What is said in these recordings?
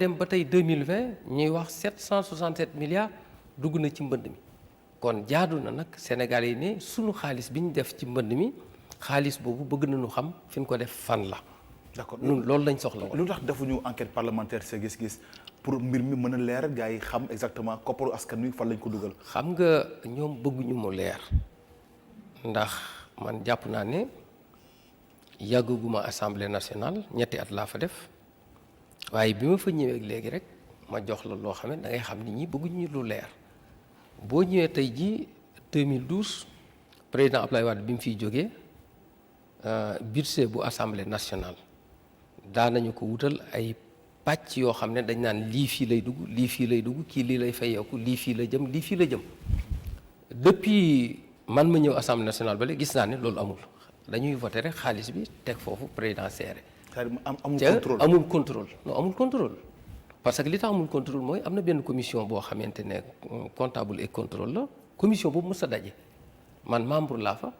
dem ba tey 2020 ñuy wax 767 milliards dugg na ci mbënd mi kon jaadu na nag Sénégal yi ne sunu xaalis bi ñu def ci mbënd mi xaalis boobu bëgg nañu xam fi ñu ko def fan la. d'accord ñun loolu lañ soxla woon. lu tax defuñu enquête parlementaire sa gis-gis pour mbir mi mën a leer gars yi xam exactement kopparu askan wi fan lañ ko dugal. xam nga ñoom bëgguñu mu leer ndax man jàpp naa ne yàggaguma assemblée nationale ñetti at laa fa def waaye bi ma fa ñëwee léegi rek ma jox la loo xam ne da ngay xam nit ñi bëgguñu lu leer boo ñëwee tey jii 2012 président Abdoulaye Wade bi mu fiy jógee budget bu assemblée nationale daanañu ko wutal ay pàcc yoo xam ne dañ naan lii fii lay dugg lii fii lay dugg kii lii lay fayeeku lii fii la jëm lii fii la jëm depuis man ma ñëw assemblée nationale ba léegi gis naa ne loolu amul dañuy voté rek xaalis bi teg foofu président serré. amul contrôle non amul contrôle parce que li tax amul contrôle mooy am na benn commission boo xamante ne comptable et contrôle la commission boobu mës a daje man membre laa fa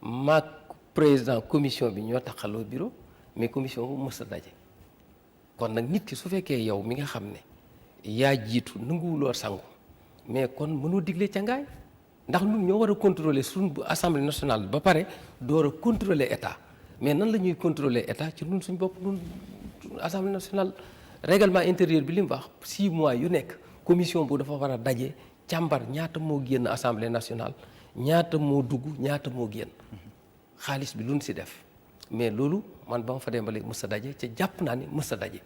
maag président commission bi ñoo taxaloo bureau mais commission boobu mës a daje kon nag nit ki su fekkee yow mi nga xam ne yaa jiitu nanguwuloo sangu mais kon mënoo digle ca ngaay ndax ñun ñoo war a contrôler suñ assemblée nationale ba pare door a contrôler état mais nan la ñuy contrôler état ci ñun suñ bopp ñun assemblée nationale règlement intérieur bi li mu wax 6 mois yu nekk commission bu dafa war a daje càmbar ñaata moo génn assemblée nationale ñaata moo dugg ñaata moo génn xaalis bi luñ si def mais loolu man ba ma fa dem ba léegi mës a daje ca jàpp naa ne mës a daje.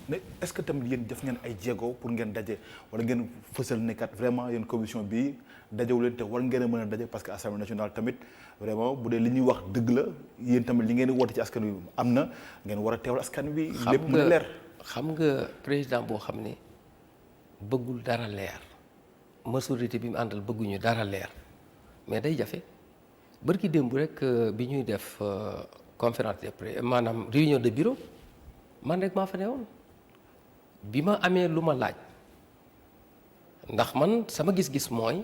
mais est-ce que tamit yéen def ngeen ay jéego pour ngeen daje wala ngeen fësal ne kat vraiment yéen commission bi dajewu leen te war ngeen a mën a daje parce que assemblée nationale tamit vraiment bu dee li ñuy wax dëgg la yéen tamit li ngeen di woote ci askan wi am na ngeen war a teewal askan wi. lépp mën a leer xam nga président boo xam ne bëggul dara leer majorité bi mu àndal bëgguñu dara leer mais day jafe bërki démb rek bi ñuy def conférence de presse maanaam réunion de bureau man rek maa fa ne woon bi ma amee lu ma laaj ndax man sama gis-gis mooy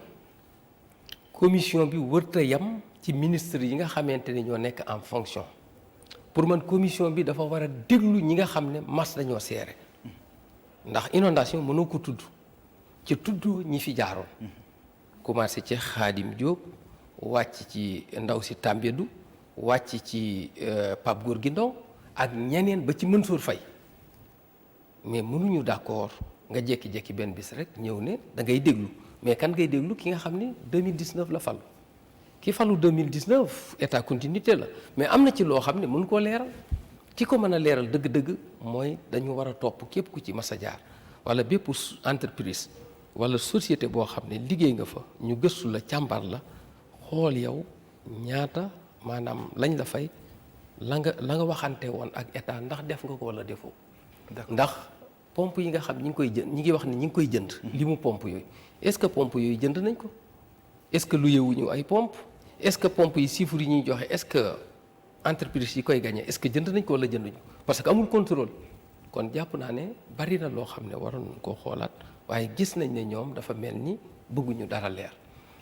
commission bi wërta yam ci ministre yi nga xamante ne ñoo nekk en fonction pour man commission bi dafa war a déglu ñi nga xam ne mas dañoo seere ndax inondation mënoo ko tudd ci tudd ñi fi jaaroon commencé ci Khadim Diop wàcc ci ndaw si Tambédou wàcc ci Pape Gorgui Ndong ak ñeneen ba ci Mansour Faye mais mënuñu d'accord nga jékki-jékki benn bis rek ñëw ne da ngay déglu mais kan ngay déglu ki nga xam ne 2019 la falu ki falu 2019 état continuité la mais am na ci loo xam ne mënu koo leeral ki ko mën a leeral dëgg-dëgg mooy dañu war a topp képp ku ci mas a jaar wala bépp entreprise wala société boo xam ne liggéey nga fa ñu gëstu la càmbar la xool yow ñaata maanaam lañ la fay la nga waxante woon ak état ndax def nga ko wala defoo ndax pompe yi nga xam ñi ngi koy jënd ñi ngi wax ne ñi ngi koy jënd li mu pompe yooyu est-ce que pompe yooyu jënd nañ ko est-ce que lu yewuñu ay pompe est-ce que pompe yi chiffres yi ñuy joxe est-ce que entreprise yi koy gagné est-ce que jënd nañ ko wala jënduñu parce que amul contrôle kon jàpp naa ne bari na loo xam ne waroon nañ koo xoolaat waaye gis nañ ne ñoom dafa mel ni bëgguñu dara leer.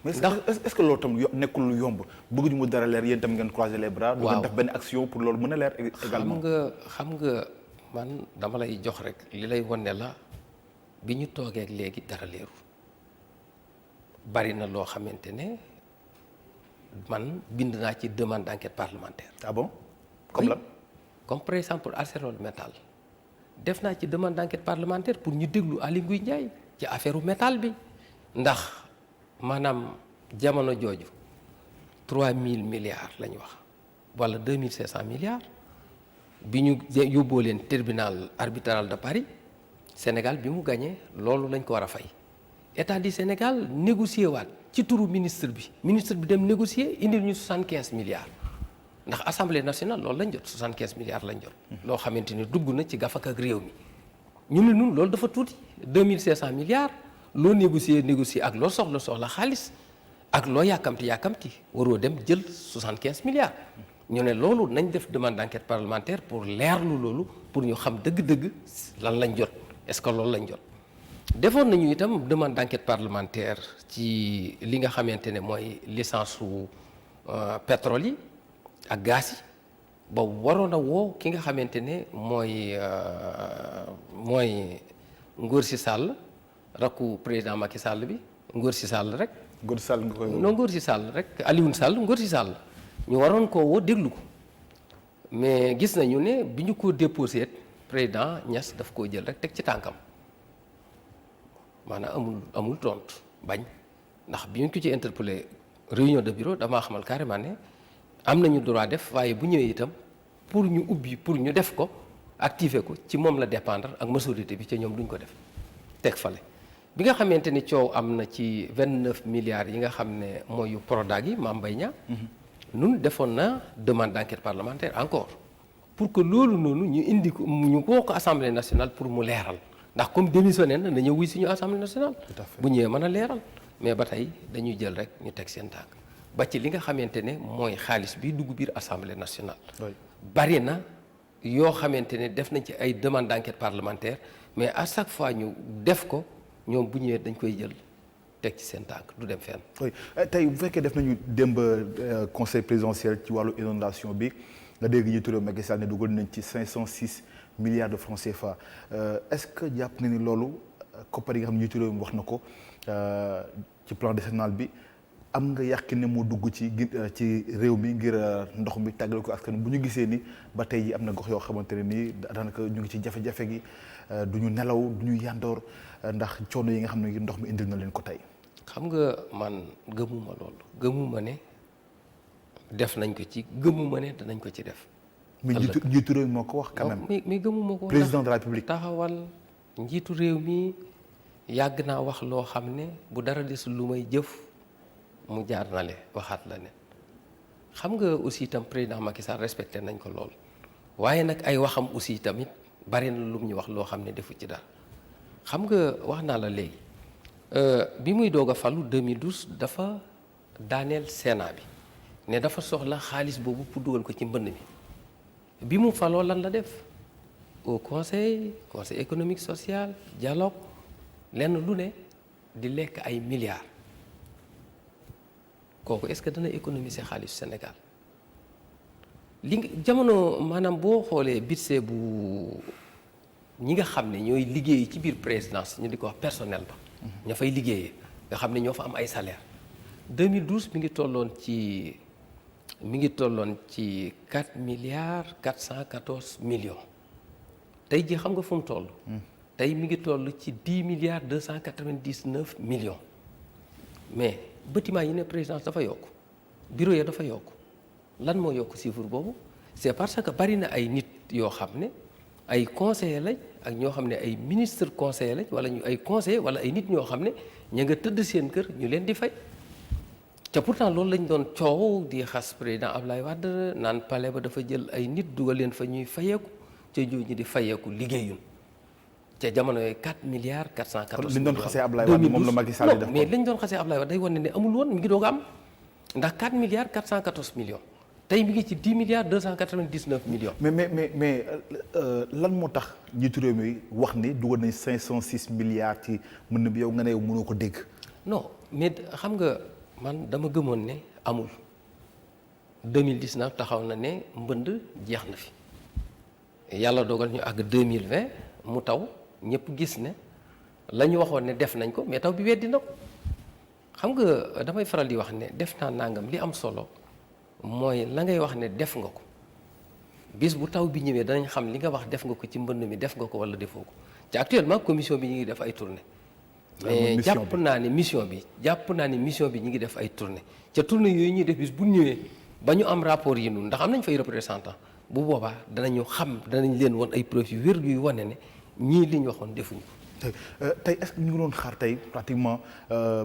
mais est-ce que loolu tam nekkul lu yomb bëgguñu mu dara leer yéen tam ngeen croiser les bras. waaw ngeen def benn action pour loolu mën a leer également. xam nga man dama lay jox rek li lay wane la bi ñu toogee ak léegi dara leerul bari na loo xamante ne man bind naa ci demande d'enquête parlementaire. ah bon comme lan comme par exemple ArcelorMittal def naa ci demande d'enquête parlementaire pour ñu déglu Aly Ngouille Ndiaye ci affaire u métal bi ndax maanaam jamono jooju 3000 milliards la ñu wax wala 2500 milliards bi ñu yóbboo leen tribunal arbitral de Paris Sénégal bi mu gagné loolu lañ ko war a fay état du Sénégal négocié waat ci turu ministre bi dem négocier indil ñu 75 milliards ndax assemblée nationale loolu lañ jot 75 milliards lañ jot. loo xamante ni dugg na ci gafak ak réew mi ñu ne ñun loolu dafa tuuti 2500 milliards loo négocier ak loo soxla xaalis ak loo yàkkamti waroo dem jël 75 milliards. ñu ne loolu nañ def demande d'enquête parlementaire pour leerlu loolu pour ñu xam dëgg-dëgg lan lañ jot est-ce que loolu lañ jot. defoon nañu itam demande d'enquête parlementaire ci li nga xamante ne mooy licence su pétrole yi ak gaz yi ba waroon a woo ki nga xamante ne mooy Ngor si Sall rakku président Macky Sall bi Ngor si Sall rek. Ngor si Sall nga koy non Ngor si Sall rek Alioune Sall Ngor si Sall ñu waroon koo woo déglu ko mais gis nañu ne bi ñu ko déposé président Niass daf koo jël rek teg ci tànkam maanaam amul tontu bañ ndax bi ñu ko ci interpellé réunion de bureau damaa xamal carrément ne am nañu droit def waaye bu ñëwee itam pour ñu ubbi pour ñu def ko activer ko ci moom la dépendre ak majorité bi ca ñoom duñ ko def teg fale bi nga xamante ni coow am na ci 29 milliards yi nga xam ne mooy yu Prodac yi Mame Mbaye Niang nun defoon na demande d'enquête parlementaire encore pour que loolu noonu ñu indi ko ñu woo ko assemblée nationale pour mu leeral ndax comme démissionné na ñëw wuy suñu assemblée nationale bu ñëwee mën a leeral mais ba tey dañuy jël rek ñu teg seen tànk ba ci li nga xamante ne mooy xaalis bi dugg biir assemblée nationale bari na yoo xamante ne def nañ ci ay demande d'enquête parlementaire mais à chaque fois ñu def ko ñoom bu ñëwee dañ koy jël teg ci seen tànk du dem fenn. oui tey bu fekkee def nañu démb conseil présidentiel ci wàllu inondation bi nga dégg ñu turé Macky Sall ne dugal nañ ci 506 milliards de francs CFA est-ce que jàpp nga ni loolu koppar yi nga xam ne ñu turé wax na ko ci plan décennal bi am nga yàqin ne moo dugg ci réew mi ngir ndox mi tàggal ko askan bu ñu gisee ni ba tey ji am na gox yoo xamante ne nii daanaka ñu ngi ci jafe-jafe gi du ñu nelaw du ñu yandoor ndax coono yi nga xam ne ndox mi indil na leen ko tey. xam nga man gëmuma loolu gëmuma ne def nañ ko ci gëmuma ne danañ ko ci def. mais njiitu réew mi moo ko wax quand même. mais gëmuma ko. président de la République taxawal njiitu réew mi yàgg naa wax loo xam ne bu dara desul lu may jëf mu jaar na le waxaat la ne xam nga aussi itam président Macky Sall respecté nañ ko lool waaye nag ay waxam aussi tamit bari na lu mu ñu wax loo xam ne defu ci dara xam nga wax naa la léegi bi muy doog a falu 2012 dafa daaneel Sénat bi ne dafa soxla xaalis boobu pour dugal ko ci mbënd mi bi mu faloo lan la def au conseil économique social dialogue lenn lu ne di lekk ay milliards kooku est-ce que dana économiser xaalis Sénégal li nga jamono maanaam boo xoolee budget bu ñi nga xam ne ñooy liggéey ci biir présidence ñu di ko wax personnel ba ña fay liggéeyee nga xam ne ñoo fa am ay salaire 2012 mi ngi tolloon ci 4 milliards 414 millions tey jii xam nga fu mu toll tey mi ngi toll ci 10 milliards 299 millions mais bâtiment yi ne présidence dafa yokk bureau ya dafa yokk lan moo yokk chiffre boobu c'est parce que bari na ay nit yoo xam ne ay conseillers lañ ak ñoo xam ne ay ministre conseillers lañ wala ñu ay conseillers wala ay nit ñoo xam ne ña nga tëdd seen kër ñu leen di fay te pourtant loolu lañ doon coow di xas président Ablaye Wade naan palais ba dafa jël ay nit dugal leen fa ñuy fayeeku ca ñooñu di fayeeku liggéeyun ca jamono yooyu 4 milliards 414 li ñu doon xasee Ablaye Wade moom la Macky Sall def mais lañ doon xasee Ablaye Wade day wane ne amul woon mi ngi doog a am ndax 4 milliards 414 millions tey mi ngi ci 10 milliards 299 millions. mais lan moo tax njiitu réew mi wax ni dugal nañ 506 milliards ci mën na bi yow nga ne yow mënoo ko dégg. non mais xam nga man dama gëmoon ne amul 2019 taxaw na ne mbënd jeex na fi yàlla dogal ñu àgg 2020 mu taw ñëpp gis ne la ñu waxoon ne def nañ ko mais taw bi weddi na ko xam nga damay faral di wax ne def naa nangam li am solo mooy la ngay wax ne def nga ko bis bu taw bi ñëwee danañ xam li nga wax def nga ko ci mbënd mi def nga ko wala defoo ko te actuellement commission bi ñu ngi def ay tournée mais jàpp naa ne mission bi ñu ngi def ay tournée ca tournée yooyu ñuy def bis bu ñëwee ba ñu am rapport yi nun ndax am nañ fay représentant bu boobaa danañ leen won ay preuves yu wér yuy wane ne ñii li ñu waxoon defuñu ko. tey est-ce que ñu ngi doon xaar tey pratiquement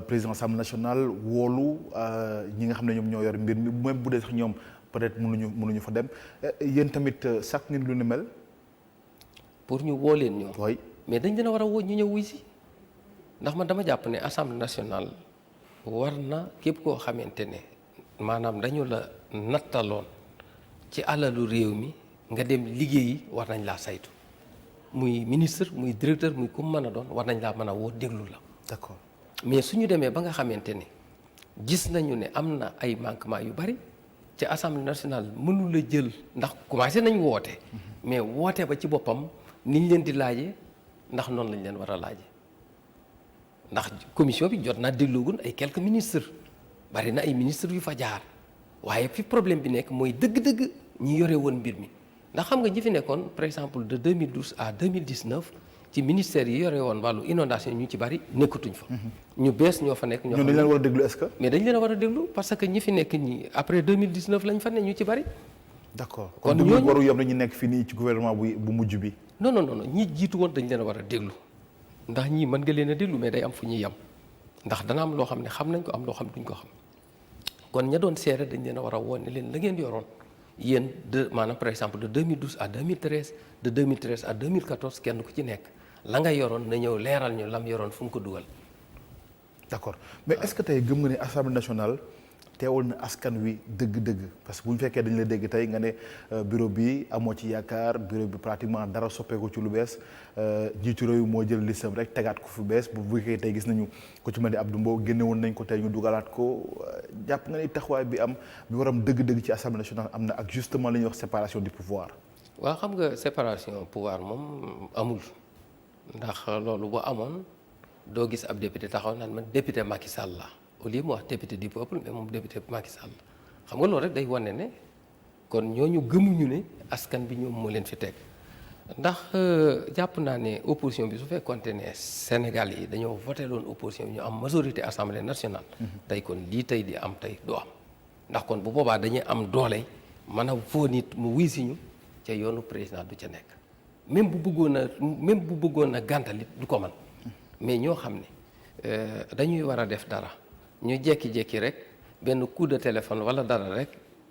président Assemblée nationale woolu ñi nga xam ne ñoom ñoo yor mbir mi même bu dee sax ñoom peut-être mënuñu fa dem yéen tamit sax ngeen lu ni mel. pour ñu woo leen ñoom. oui mais dañ dina war a woo ñu ñëw wuy si ndax man dama jàpp ne Assemblée nationale war na képp koo xamante ne maanaam dañu la nattaloon ci alalu réew mi nga dem liggéeyi war nañ laa saytu. muy ministre muy directeur muy ku mën a doon war nañ laa mën a woo déglu la. d'accord mais suñu demee ba nga xamante ne gis nañu ne am na ay manquements yu bari ci assemblée nationale mënu la jël ndax commencé nañ woote mais woote ba ci boppam niñ leen di laaje ndax noonu lañ leen war a laaje ndax commission bi jot naa dégloogun ay quelques ministres bari na ay ministres yu fa jaar waaye fi problème bi nekk mooy dëgg-dëgg ñi yore woon mbir mi ndax xam nga ñi fi nekkoon par exemple de 2012 à 2019 ci ministère yi yore woon wàllu inondation ñu ci bari nekkatuñ fa. ñu bees ñoo fa nekk. ñoo dañ leen war a déglu est-ce que. mais dañ leen a war a déglu parce que ñi fi nekk ñi après 2019 lañ fa ne ñu ci bari. d'accord kon ñooñu waru yem ñu nekk fii nii ci gouvernement bu mujj bi. non ñi jiitu woon dañ leen a war a déglu ndax ñii mën nga leen a déglu mais day am fu ñuy yem ndax dana am loo xam ne xam nañ ko am loo xam ne duñ ko xam kon ña doon seere dañ leen a war a woon ne leen la ngeen yoroon yéen maanaam par exemple de 2012 à 2013 de 2013 à 2014 kenn ku ci nekk la nga yoroon na ñëw leeral ñu lam yoroon fu mu ko dugal. d'accord mais est-ce que tey gëm nga ne assemblée nationale teewul na askan wi dëgg-dëgg parce que bu ñu fekkee dañu la dégg tey nga ne bureau bi amoo ci yaakaar bureau bi pratiquement dara soppeeku ci lu bees jiitu réew moo jël listam rek tegaat ko fu bees bu fekkee tey gis nañu ko ci mel ni Abdou Mbow génne woon nañ ko tey ñu dugalaat ko jàpp nga ni taxawaay bi waram dëgg-dëgg ci assemblée nationale am na ak justement li ñuy wax séparation du pouvoir. waaw xam nga séparation pouvoir moom amul ndax loolu bu amoon doo gis ab député taxaw naan man député Macky Sall la au lieu mu wax député du peuple mais moom député Macky Sall xam nga loolu rek day wane ne kon ñooñu gëmuñu ne askan bi ñoom moo leen fi teg ndax jàpp naa ne opposition bi su fekkoonte ne Sénégal yi dañoo voté loon opposition bi ñu am majorité assemblée nationale. tey kon lii tey di am tey du am ndax kon bu boobaa dañuy am doole mën a foo nit mu wuy si ñu ca yoonu président du ca nekk même bu bëggoon a gàntalit du ko man mais ñoo xam ne dañuy war a def dara ñu jekki-jekki rek benn coup de téléphone wala dara rek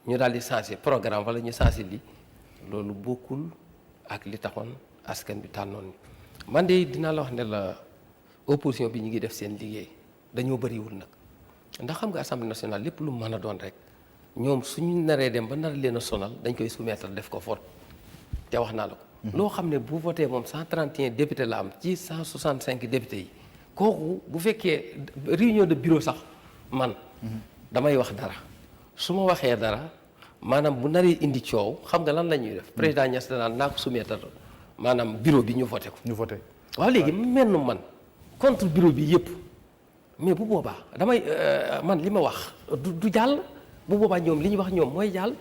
ñu daal di changer programme wala ñu changer li loolu bokkul ak li taxoon askan bi tànnoon ni man de dinaa la wax ne la opposition bi ñu ngi def seen liggéey dañoo bëriwul nag ndax xam nga assemblée nationale lépp lu mën a doon rek ñoom suñu naree dem ba nar leen a sonal dañ koy soumettre def ko vote te wax naa la ko. loo xam ne bu voté moom 131 députés la am ci 165 députés yi kooku bu fekkee réunion de bureau sax man damay wax dara su ma waxee dara maanaam bu naree indi coow xam nga lan la ñuy def président Niass danaan naa ko soumettre maanaam bureau bi ñu voté ko. ñu voté waaw léegi mel na man contre bureau bi yëpp mais bu boobaa damay man li ma wax du jàll bu boobaa ñoom li ñu wax ñoom mooy jàll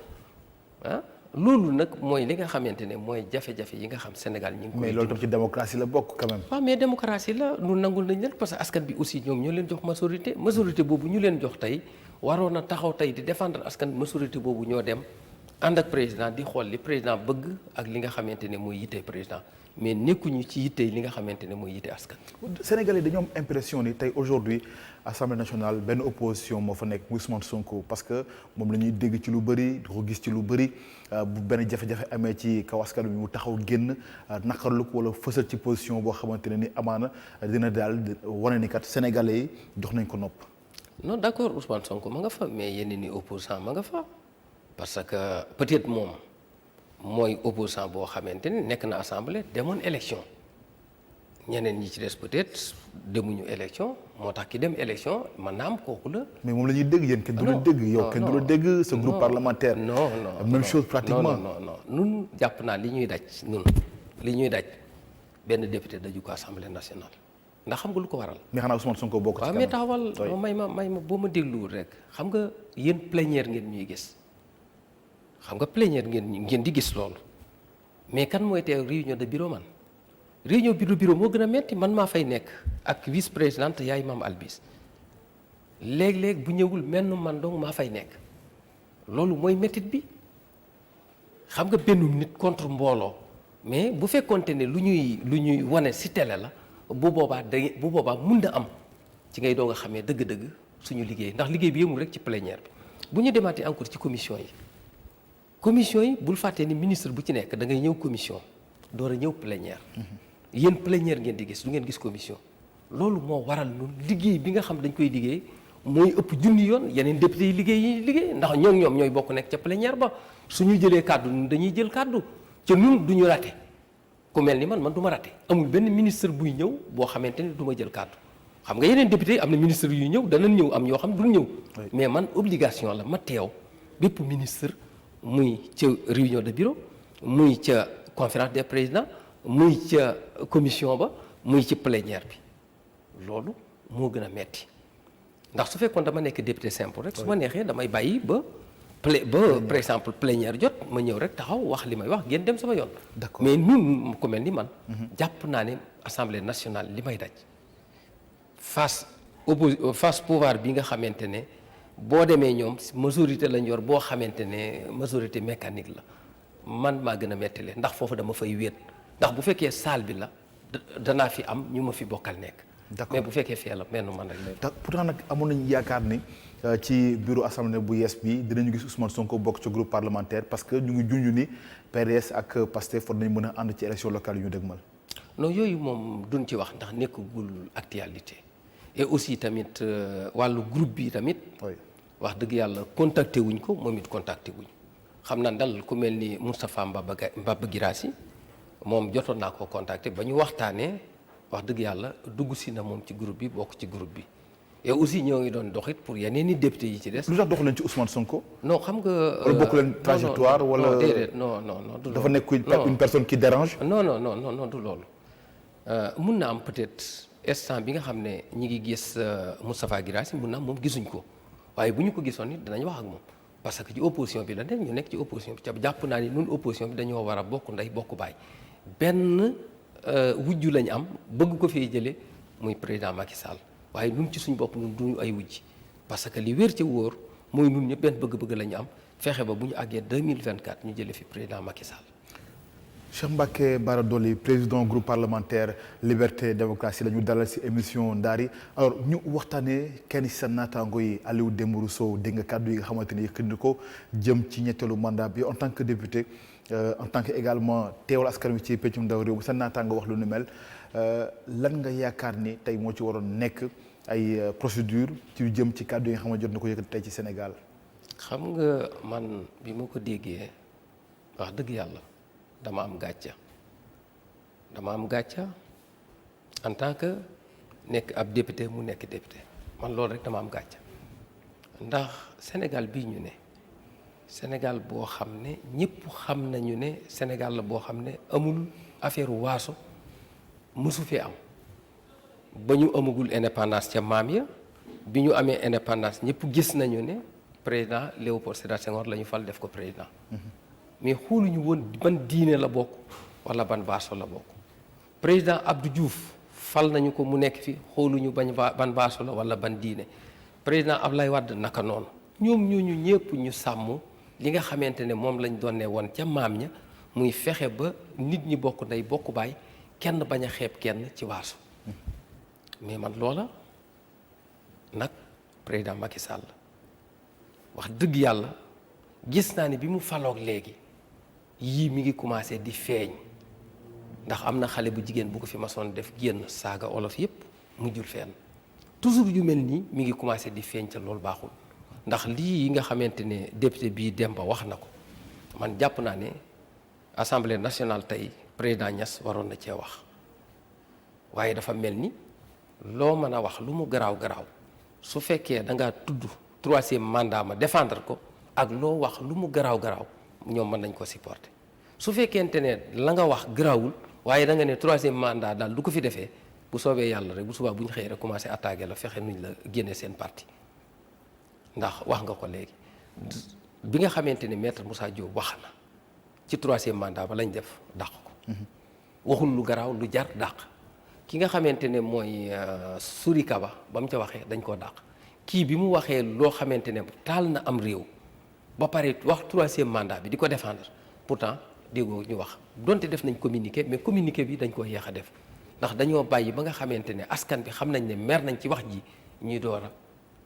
ah. loolu nag mooy li nga xamante ne mooy jafe-jafe yi nga xam Sénégal ñu ngi koy. mais loolu tam ci démocratie la bokk quand même. waaw mais démocratie la nu nangul nañ leen parce que askan bi aussi ñoom ñoo leen jox majorité boobu ñu leen jox tey waroon a taxaw tey di défendre askan majorité boobu ñoo dem ànd ak président di xool li président bëgg ak li nga xamante ne mooy yitte président mais nekkuñu ci yitte li nga xamante ne mooy yitte askan. Sénégalais dañoo am impression ni tey aujourd'hui assemblée nationale benn opposition moo fa nekk muy Ousmane Sonko parce que moom la ñuy dégg ci lu bëri di ko gis ci lu bëri bu benn jafe-jafe amee ci kaw askan bi mu taxaw génn naqarlu ko wala fësal ci position boo xamante ne ni amaana dina daal wane ni kat sénégalais yi jox nañ ko nopp. non d'accord Ousmane Sonko ma nga fa mais yenn ni opposant ma nga fa parce que peut-être moom mooy opposant boo xamante ni nekk na assemblée demoon élection ñeneen ñi ci des peut-être demuñu élection moo tax ki dem élection mën naa am kooku la. mais moom la ñuy dégg yéen kenn du la dégg. yow kenn du la dégg sa groupe parlementaire. non même chose pratiquement. non nun jàpp naa li ñuy daj li ñuy daj benn député daju ko assemblée nationale ndax xam nga lu ko waral. mais xanaa Ousmane Sonko bokk ci waaw mais taxawal may ma boo ma dégluwul rek xam nga yéen plénière ngeen ñuy gis xam nga plénière ngeen di gis loolu mais kan mooy teew réunion de bureau man. réunion bureau moo gën a metti man maa fay nekk ak vice présidente yaay maam Albis léeg-léeg bu ñëwul menn man dong maa fay nekk loolu mooy mettit bi xam nga benn nit contre mbooloo mais bu fekkonte ne lu ñuy wane ci télé la bu boobaa mun na am ci ngay doo nga xamee dëgg-dëgg suñu liggéey ndax liggéey bi yëmul rek ci plénière bi bu ñu demaatee encore ci commission yi bul fàttee ni ministre bu ci nekk da ngay ñëw commission door a ñëw plénière yéen plénière ngeen di gis du ngeen gis commission loolu moo waral ñun liggéey bi nga xam dañ koy liggéey mooy ëpp junni yoon yeneen député yi liggéey ndax ñoom ñooy bokk nekk ca plénière ba suñu jëlee kàddu ñun dañuy jël kàddu ca ñun du ñu raté ku mel ni man du ma raté amul benn ministre buy ñëw boo xamante ni du ma jël kàddu xam nga yeneen député am na ministre yu ñëw danañ ñëw am ñoo xam duñ ñëw mais man obligation la ma teew bépp ministre muy ca réunion de bureau muy ca conférence des présidents muy ca commission ba muy ci plénière bi loolu moo gën a metti ndax su fekkoon dama nekk député simple rek su ma neexee damay bàyyi ba par exemple plénière jot ma ñëw rek taxaw wax li may wax ngeen dem sama yoon. D'accord. mais ñun ku mel ni man. jàpp naa ne assemblée nationale li may daj face pouvoir bi nga xamante ne boo demee ñoom majorité lañ yor boo xamante ne majorité mécanique la man maa gën a mettile ndax foofu dama fay wéet ndax bu fekkee salle bi la danaa fi am ñu ma fi bokkal nekk. D'accord. mais bu fekkee fee la menn man rek lay. pourtant nag amoon nañu yaakaar ni ci bureau assemblée bu yees bi dinañu gis Ousmane Sonko bokk ci groupe parlementaire parce que ñu ngi junj ni PDS ak Pastef war nañ mën a ànd ci élection locale yu ñu dëgmal. non yooyu moom duñ ci wax ndax nekkagul actualité et aussi tamit wàllu groupe bi tamit. oui wax dëgg yàlla contacté wuñ ko moom it contacté wuñ xam naa dal ku mel ni Moustapha Mbaba Guirassy moom jotoon naa ko contacté ba ñu waxtaanee wax dëgg yàlla dugg si na moom ci groupe bi bokk ci groupe bi et aussi ñoo ngi doon doxit pour yeneen i député yi ci des. lu tax dox leen ci Ousmane Sonko. non xam nga. wala bokk leen trajectoire wala non déedéet non du dafa nekk non. une personne qui dérange. non du loolu mun na am peut-être instant bi nga xam ne ñi ngi gis Moustapha Guirassy mun na am moom gisuñ ko waaye bu ñu ko gisoon it danañ wax ak moom parce que ci opposition bi la nekk ñu nekk ci opposition bi ca jàpp naa ni ñun opposition bi dañoo war a bokk ndey bokk baay benn wujju lañ am bëgg ko fee jëlee muy président Macky Sall waaye ñun ci suñ bopp ñun duñu ay wujj parce que li wér ca wóor mooy ñun ñëpp benn bëgg-bëgg la ñu am fexe ba bu ñu àggee 2024 ñu jëlee fi président Macky Sall. Cheikh Mbacké Bara Dolly président groupe parlementaire Liberté Démocratie la ñu dalal ci émission Ndaari alors ñu waxtaanee kenn ci sa naataango yi Aliou Dembourou Sow dégg nga kàddu yi nga xamante ni yëkkati na ko jëm ci ñetteelu mandat bi en tant que député en tant que également teewal askan wi ci peccum ndaw réew mi sa naataango wax lu nu mel lan nga yaakaar ni tey moo ci waroon nekk ay procédure ci jëm ci kàddu yi nga xam ne jot na ko yëkkati tey ci Sénégal. xam nga man bi ma ko déggee wax dëgg yàlla. dama am gàcca en tant que nekk ab député mu nekk député man loolu rek dama am gàcca ndax Sénégal bii ñu ne Sénégal boo xam ne ñëpp xam nañu ne Sénégal la boo xam ne amul affaire waaso mësu fee am ba ñu amagul indépendance ca maam ya bi ñu amee indépendance ñëpp gis nañu ne président Léopold Sédar Senghor la ñu fal def ko président. mais xooluñu woon ban diine la bokk wala ban baaso la bokk président Abdou Diouf fal nañu ko mu nekk fi xooluñu ban baaso la wala ban diine président Ablaye Wade naka noonu ñoom ñooñu ñëpp ñu sàmm li nga xamante ne moom lañ doon ne woon ca maam ña muy fexe ba nit ñi bokk ndey bokk baay kenn bañ a xeeb kenn ci waaso mais man loola nag président Macky Sall wax dëgg yàlla gis naa ne bi mu faloog léegi yii mi ngi commencé di feeñ ndax am na xale bu jigéen bu ko fi masoon def génn saaga olof yépp mujjul fenn toujours yu mel nii mi ngi commencé di feeñ ca loolu baaxul ndax lii yi nga xamante ne député bii Demba wax na ko man jàpp naa ne assemblée nationale tey président Niass waroon na cee wax waaye dafa mel ni loo mën a wax lu mu garaaw su fekkee da ngaa tudd troisième mandat ma défendre ko ak loo wax lu mu garaaw ñoom mën nañ ko supporter su fekkente ne la nga wax garaawul waaye da nga ne troisième mandat daal du ko fi defee bu soobee yàlla rek bu subaa bu ñu xëyee rek commencé attaquer la fexe nuñ la génne seen parti ndax wax nga ko léegi bi nga xamante ne maître Moussa Diop wax na ci troisième mandat ba lañ def dàq ko waxul lu garaaw lu jar dàq ki nga xamante ne mooy Souri Kaba ba mu ca waxee dañ koo dàq kii bi mu waxee loo xamante ne taal na am réew ba pare wax troisième mandat bi di ko défendre pourtant déggoo ñu wax donte def nañ communiqué mais communiqué bi dañ koo yéex a def ndax dañoo bàyyi ba nga xamante ne askan bi xam nañ ne mer nañ ci wax ji ñuy door a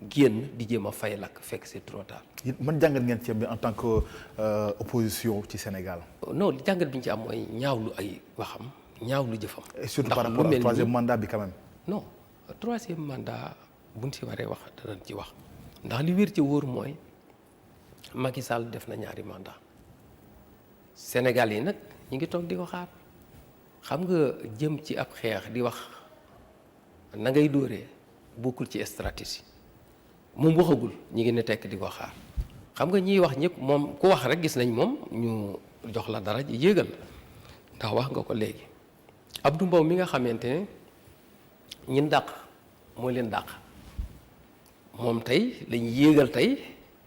génn di jéem a fay lakk fekk c'est trop tard. man jàngat ngeen ci en tant que opposition ci Sénégal. non li jàngat bi ñu ci am mooy ñaawlu ay waxam ñaawlu jëfam. et surtout par rapport au troisième mandat bi quand même. non troisième mandat buñ si waree wax danañ ci wax ndax li wér ci wóor mooy. Macky Sall def na ñaari mandat Sénégal yi nag ñu ngi toog di ko xaar xam nga jëm ci ab xeex di wax na ngay dóoree bokkul ci stratégie moom waxagul ñi ngi ne tekk di ko xaar xam nga ñiy wax ñëpp moom ku wax rek gis nañ moom ñu jox la dara ji yéegal ndax wax nga ko léegi Abdou Mbow mi nga xamante ne ñin dàq moo leen dàq moom tey lañ yéegal tey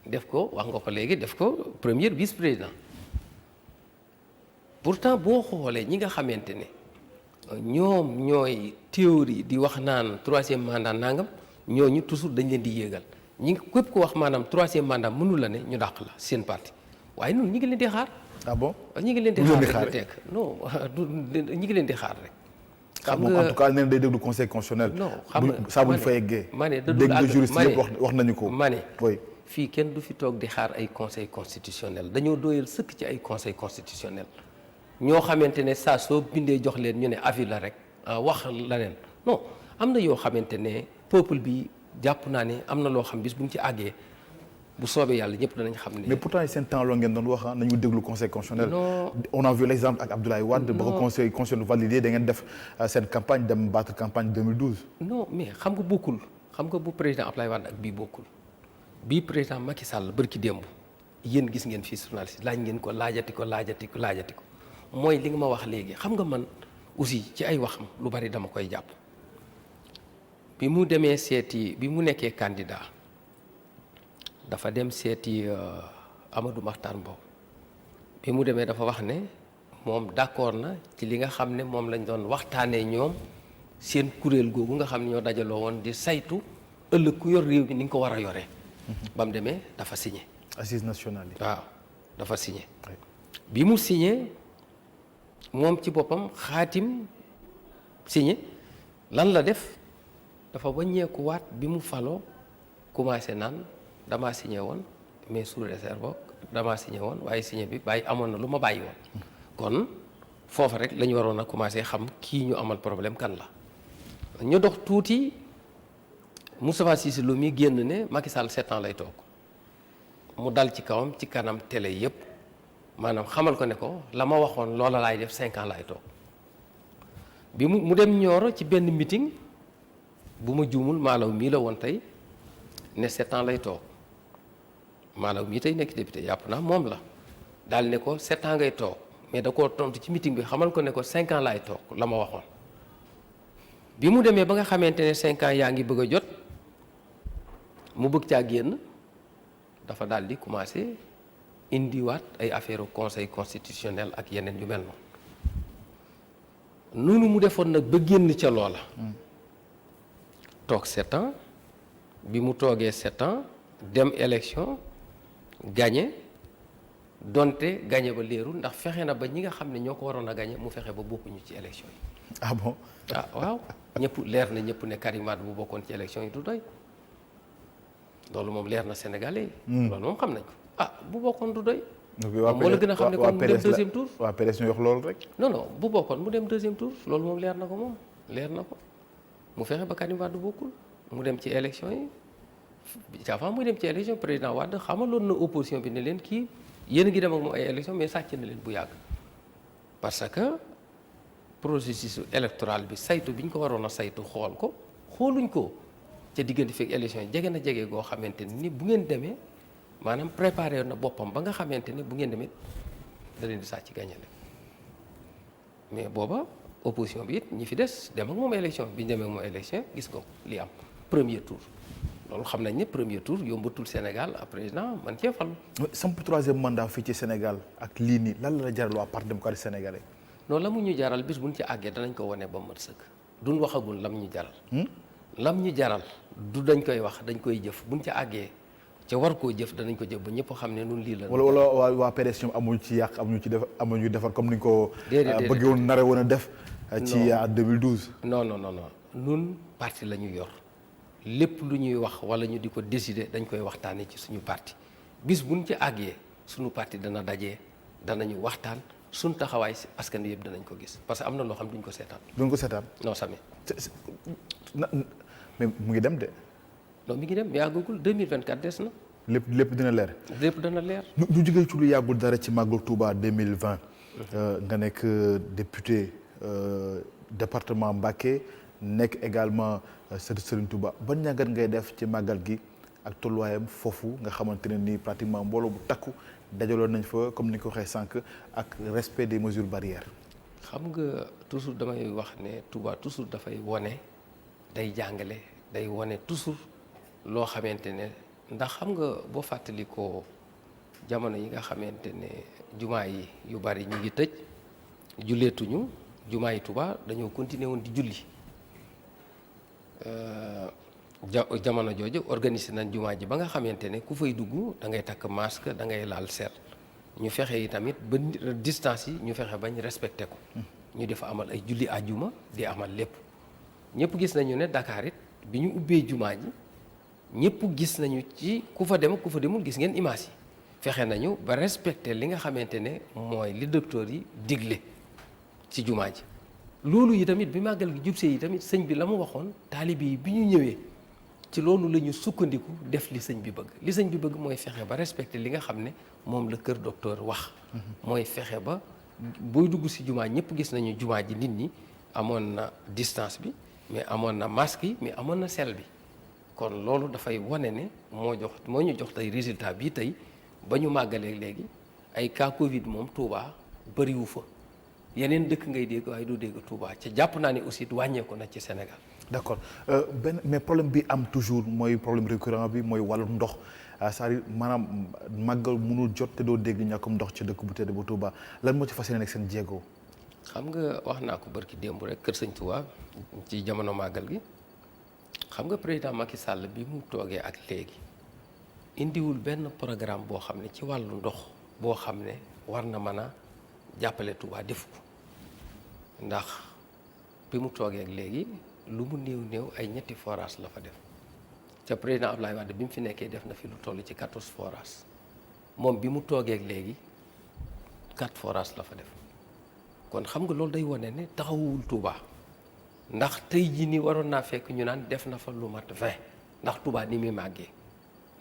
def ko wax nga ko léegi def ko premier vice-président pourtant boo xoolee ñi nga xamante ne ñoom ñooy théorie di wax naan troisième mandat nangam ñooñu toujours dañ leen di yéegal ñi képp ko wax maanaam troisième mandat mënul la ne ñu dàq la seen parti waaye ñun ñi ngi leen di xaar. ah bon ñi ngi leen di xaar rek non ñi ngi leen di xaar rek. xam nga en tout cas nee na day déglu conseil constitutionnel. non xam nga saa bu ñu fa yeggee. ma ne dégg nga juriste yëpp wax nañu ko. ma ne oui fii kenn du fi toog di xaar ay conseil constitutionnel dañoo doyal sëkk ci ay conseil constitutionnel ñoo xamante ne saa soo bindee jox leen ñu ne avis la rek wax la leen non am na yoo xamante ne peuple bi jàpp naa ne am na loo xam bis bu ñu ci àggee bu soobee yàlla ñëpp danañ xam ne. mais pourtant seen temps loo ngeen doon wax nañu déglu conseil constitutionnel. non on a vu l'exemple ak Abdoulaye Wade. ba ko conseil constitutionnel validé da ngeen def seen campagne dem battre campagne 2012. non mais xam nga bokkul xam nga bu président Abdoulaye Wade ak bii bokkul bii président Macky Sall bërki démb yéen gis ngeen fii journaliste laaj ngeen ko laajati ko mooy li nga ma wax léegi xam nga man aussi ci ay waxam lu bari dama koy jàpp bi mu demee seeti bi mu nekkee candidat dafa dem seeti Amadou Mahtar Mbow bi mu demee dafa wax ne moom d'accord na ci li nga xam ne moom lañ doon waxtaanee ñoom seen kuréel googu nga xam ne ñoo dajaloo woon di saytu ëllëg ku yor réew mi ni nga ko war a yoree. ba mu demee dafa signé. assises nationales yi. waaw dafa signé. bi mu signé moom ci boppam xaatim signé lan la def dafa wàññeeku waat bi mu faloo commencé naan damaa signé woon mais sous réserve damaa signé woon waaye signé bi bàyyi amoon na lu ma bàyyi woon. kon foofa rek la ñu waroon a commencé xam kii ñu amal problème kan la ñu dox tuuti Moustapha Cissé Lo mi génn ne Macky Sall 7 ans lay toog mu dal ci kawam ci kanam télé yépp maanaam xamal ko ne ko la ma waxoon loola laay def 5 ans laay toog bi mu dem Nioro ci benn meeting bu ma juumul maalaw mii la woon tey ne 7 ans lay toog maalaw mii tey nekk député yàpp naa moom la daal ne ko 7 ans ngay toog mais da koo tontu ci meeting bi xamal ko ne ko 5 ans laay toog la ma waxoon bi mu demee ba nga xamante ne 5 ans yaa ngi bëgg a jot mu bëgg caa génn dafa daal di commencé indiwaat ay affaire conseil constitutionnel ak yeneen yu mel noonu mu defoon nag ba génn ca loola toog 7 ans bi mu toogee 7 ans dem élection gagné donte gagné ba leerul ndax fexe na ba ñi nga xam ne ñoo ko waroon a gagné mu fexe ba bokkuñu ci élection yi. ah bon. ah waaw ñëpp leer na ñëpp ne Karim Wade bu bokkoon ci élection yi du doy loolu moom leer na Sénégalais yi. loolu moom xam nañ ko ah bu bokkoon du doy. moo la gën a xam ne kon mu dem deuxième tour. waa PDS ñu wax loolu rek. non bu bokkoon mu dem deuxième tour loolu moom leer na ko moom leer na ko mu fexe ba Karim Wade bokkul mu dem ci élection yi avant muy dem ci élection président Wade xamaloon na opposition bi ne leen kii yéen a ngi dem ak moom ay élection mais sàcc na leen bu yàgg parce que processus électoral bi saytu bi ñu ko waroon a saytu xool ko xooluñ ko ca diggante fekk élection yi jege na jege goo xamante ni bu ngeen demee maanaam préparé na boppam ba nga xamante ne bu ngeen demee da leen di sàcc gagné leen mais booba opposition bi it ñi fi des dem ak moom élection bi ñu demee ak moom élection gis nga li am premier tour loolu xam nañ ne premier tour yombatul Sénégal à président man cee fal. samp troisième mandat fii ci Sénégal ak lii nii lan la jaral waa parti démocratique sénégalais. noonu la mu ñu jaral bis buñ ci àggee danañ ko wane ba mat sëkk duñ waxagul lam ñu jaral. lam ñu jaral du dañ koy wax dañ koy jëf buñ ci àggee ca war koo jëf danañ ko jëf ba ñëpp xam ne nun lii la. wala waa PDS ñoom amuñu ci yàq amuñu ci def amuñu defar comme ni ñu ko. bëggee woon nare woon a def. ci 2012. non nun parti la ñu yor. lépp lu ñuy wax wala ñu di ko décider dañ koy waxtaanee ci suñu parti bis buñ ci àggee suñu parti dana dajee danañu waxtaan suñ taxawaay si askan yëpp danañ ko gis parce que am na loo xam duñ ko seetaan. duñ ko seetaan. non sami mais mu ngi dem de. non mi ngi dem yàggagul 2024 des na. lépp dina leer. lépp dana leer. ñu jógee ci lu yàggul dara ci Magal Touba 2020. nga nekk député département Mbacké nekk également Serigne Touba ban ñàngat ngay def ci màggal gi ak tolluwaayam foofu nga xamante ne nii pratiquement mbooloo bu takku dajaloon nañ fa comme ni ko waxee sànq ak respect des mesures barrières. xam nga toujours damay wax ne Touba toujours dafay wone day jàngale day wone toujours loo xamante ne ndax xam nga boo fàttali ko jamono yi nga xamante ne jumaa yi yu bari ñu ngi tëj julleetuñu jumaa yi Touba dañoo continuer woon di julli jamono jooju organiser nañ jumaa ji ba nga xamante ne ku fay dugg da ngay takk masque da ngay laal sel ñu fexe yi tamit ba distance yi ñu fexe bañ respecté ko ñu defa amal ay julli àjjuma di amal lépp ñëpp gis nañu ne Dakar it bi ñu ubbee jumaa ji ñëpp gis nañu ci ku fa dem ku fa demul gis ngeen image yi fexe nañu ba respecté li nga xamante ne mooy li docteur yi digle ci jumaa ji loolu yi tamit bi màggal gi jubsee yi tamit sëñ bi la mu waxoon taalibe yi bi ñu ñëwee ci loolu la ñu sukkandiku def li sëñ bi bëgg li sëñ bi bëgg mooy fexe ba respecté li nga xam ne moom la kër docteur wax mooy fexe ba booy dugg si jumaa ñëpp gis nañu jumaa ji nit ñi amoon na distance bi mais amoon na masque yi mais amoon na sel bi kon loolu dafay wane ne moo ñu jox tey résultat bii tey ba ñu màggalee léegi ay cas Covid moom Touba bëriwu fa yeneen dëkk ngay dégg waaye du dégg Touba ca jàpp naa ne aussi wàññeeku na ci Sénégal. d'accord mais problème bi am toujours mooy problème récurrent bi mooy wàllu ndox c'est-à-dire maanaam màggal mënul jot te doo dégg ñàkkum ndox ci dëkk bu tedd bu Touba lan moo ci fas yéene nekk seen jéego. xam nga wax naa ko barki démb rek kër sëñ Touba ci jamono màggal gi xam nga président Macky Sall bi mu toogee ak léegi indiwul benn programme boo xam ne ci wàllu ndox boo xam ne war na mën a jàppale Touba def ko ndax bi mu toogee ak léegi lu mu néew ay ñetti forage la fa def ca président Abdoulaye Wade bi mu fi nekkee def na fi lu toll ci 14 forage moom bi mu toogee ak léegi 4 forage la fa def kon xam nga loolu day wane ne taxawul Touba ndax tey jii nii waroon naa fekk ñu naan def na fa lu mat 20 ndax Touba ni muy màggee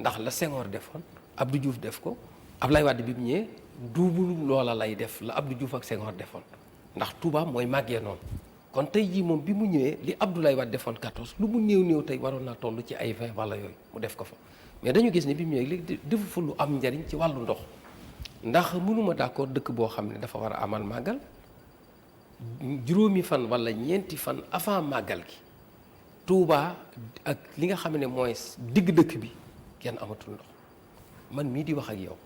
ndax la Senghor defoon Abdou Diouf def ko Abdoulaye Wade bi mu ñëwee double loola lay def la Abdou Diouf ak Senghor defoon ndax Touba mooy màggee noonu kon tey jii moom bi mu ñëwee li Abdoulaye Wade defoon 14 lu mu néew tey waroon naa toll ci ay 20 wala yooyu mu def ko fa mais dañu gis ne bi mu ñëwee léegi defu fa lu am njariñ ci wàllu ndox ndax mënuma d'accord dëkk boo xam ne dafa war a amal màggal juróomi fan wala ñeenti fan avant màggal gi Touba ak li nga xam ne mooy digg dëkk bi kenn amatul ndox man mii di wax ak yow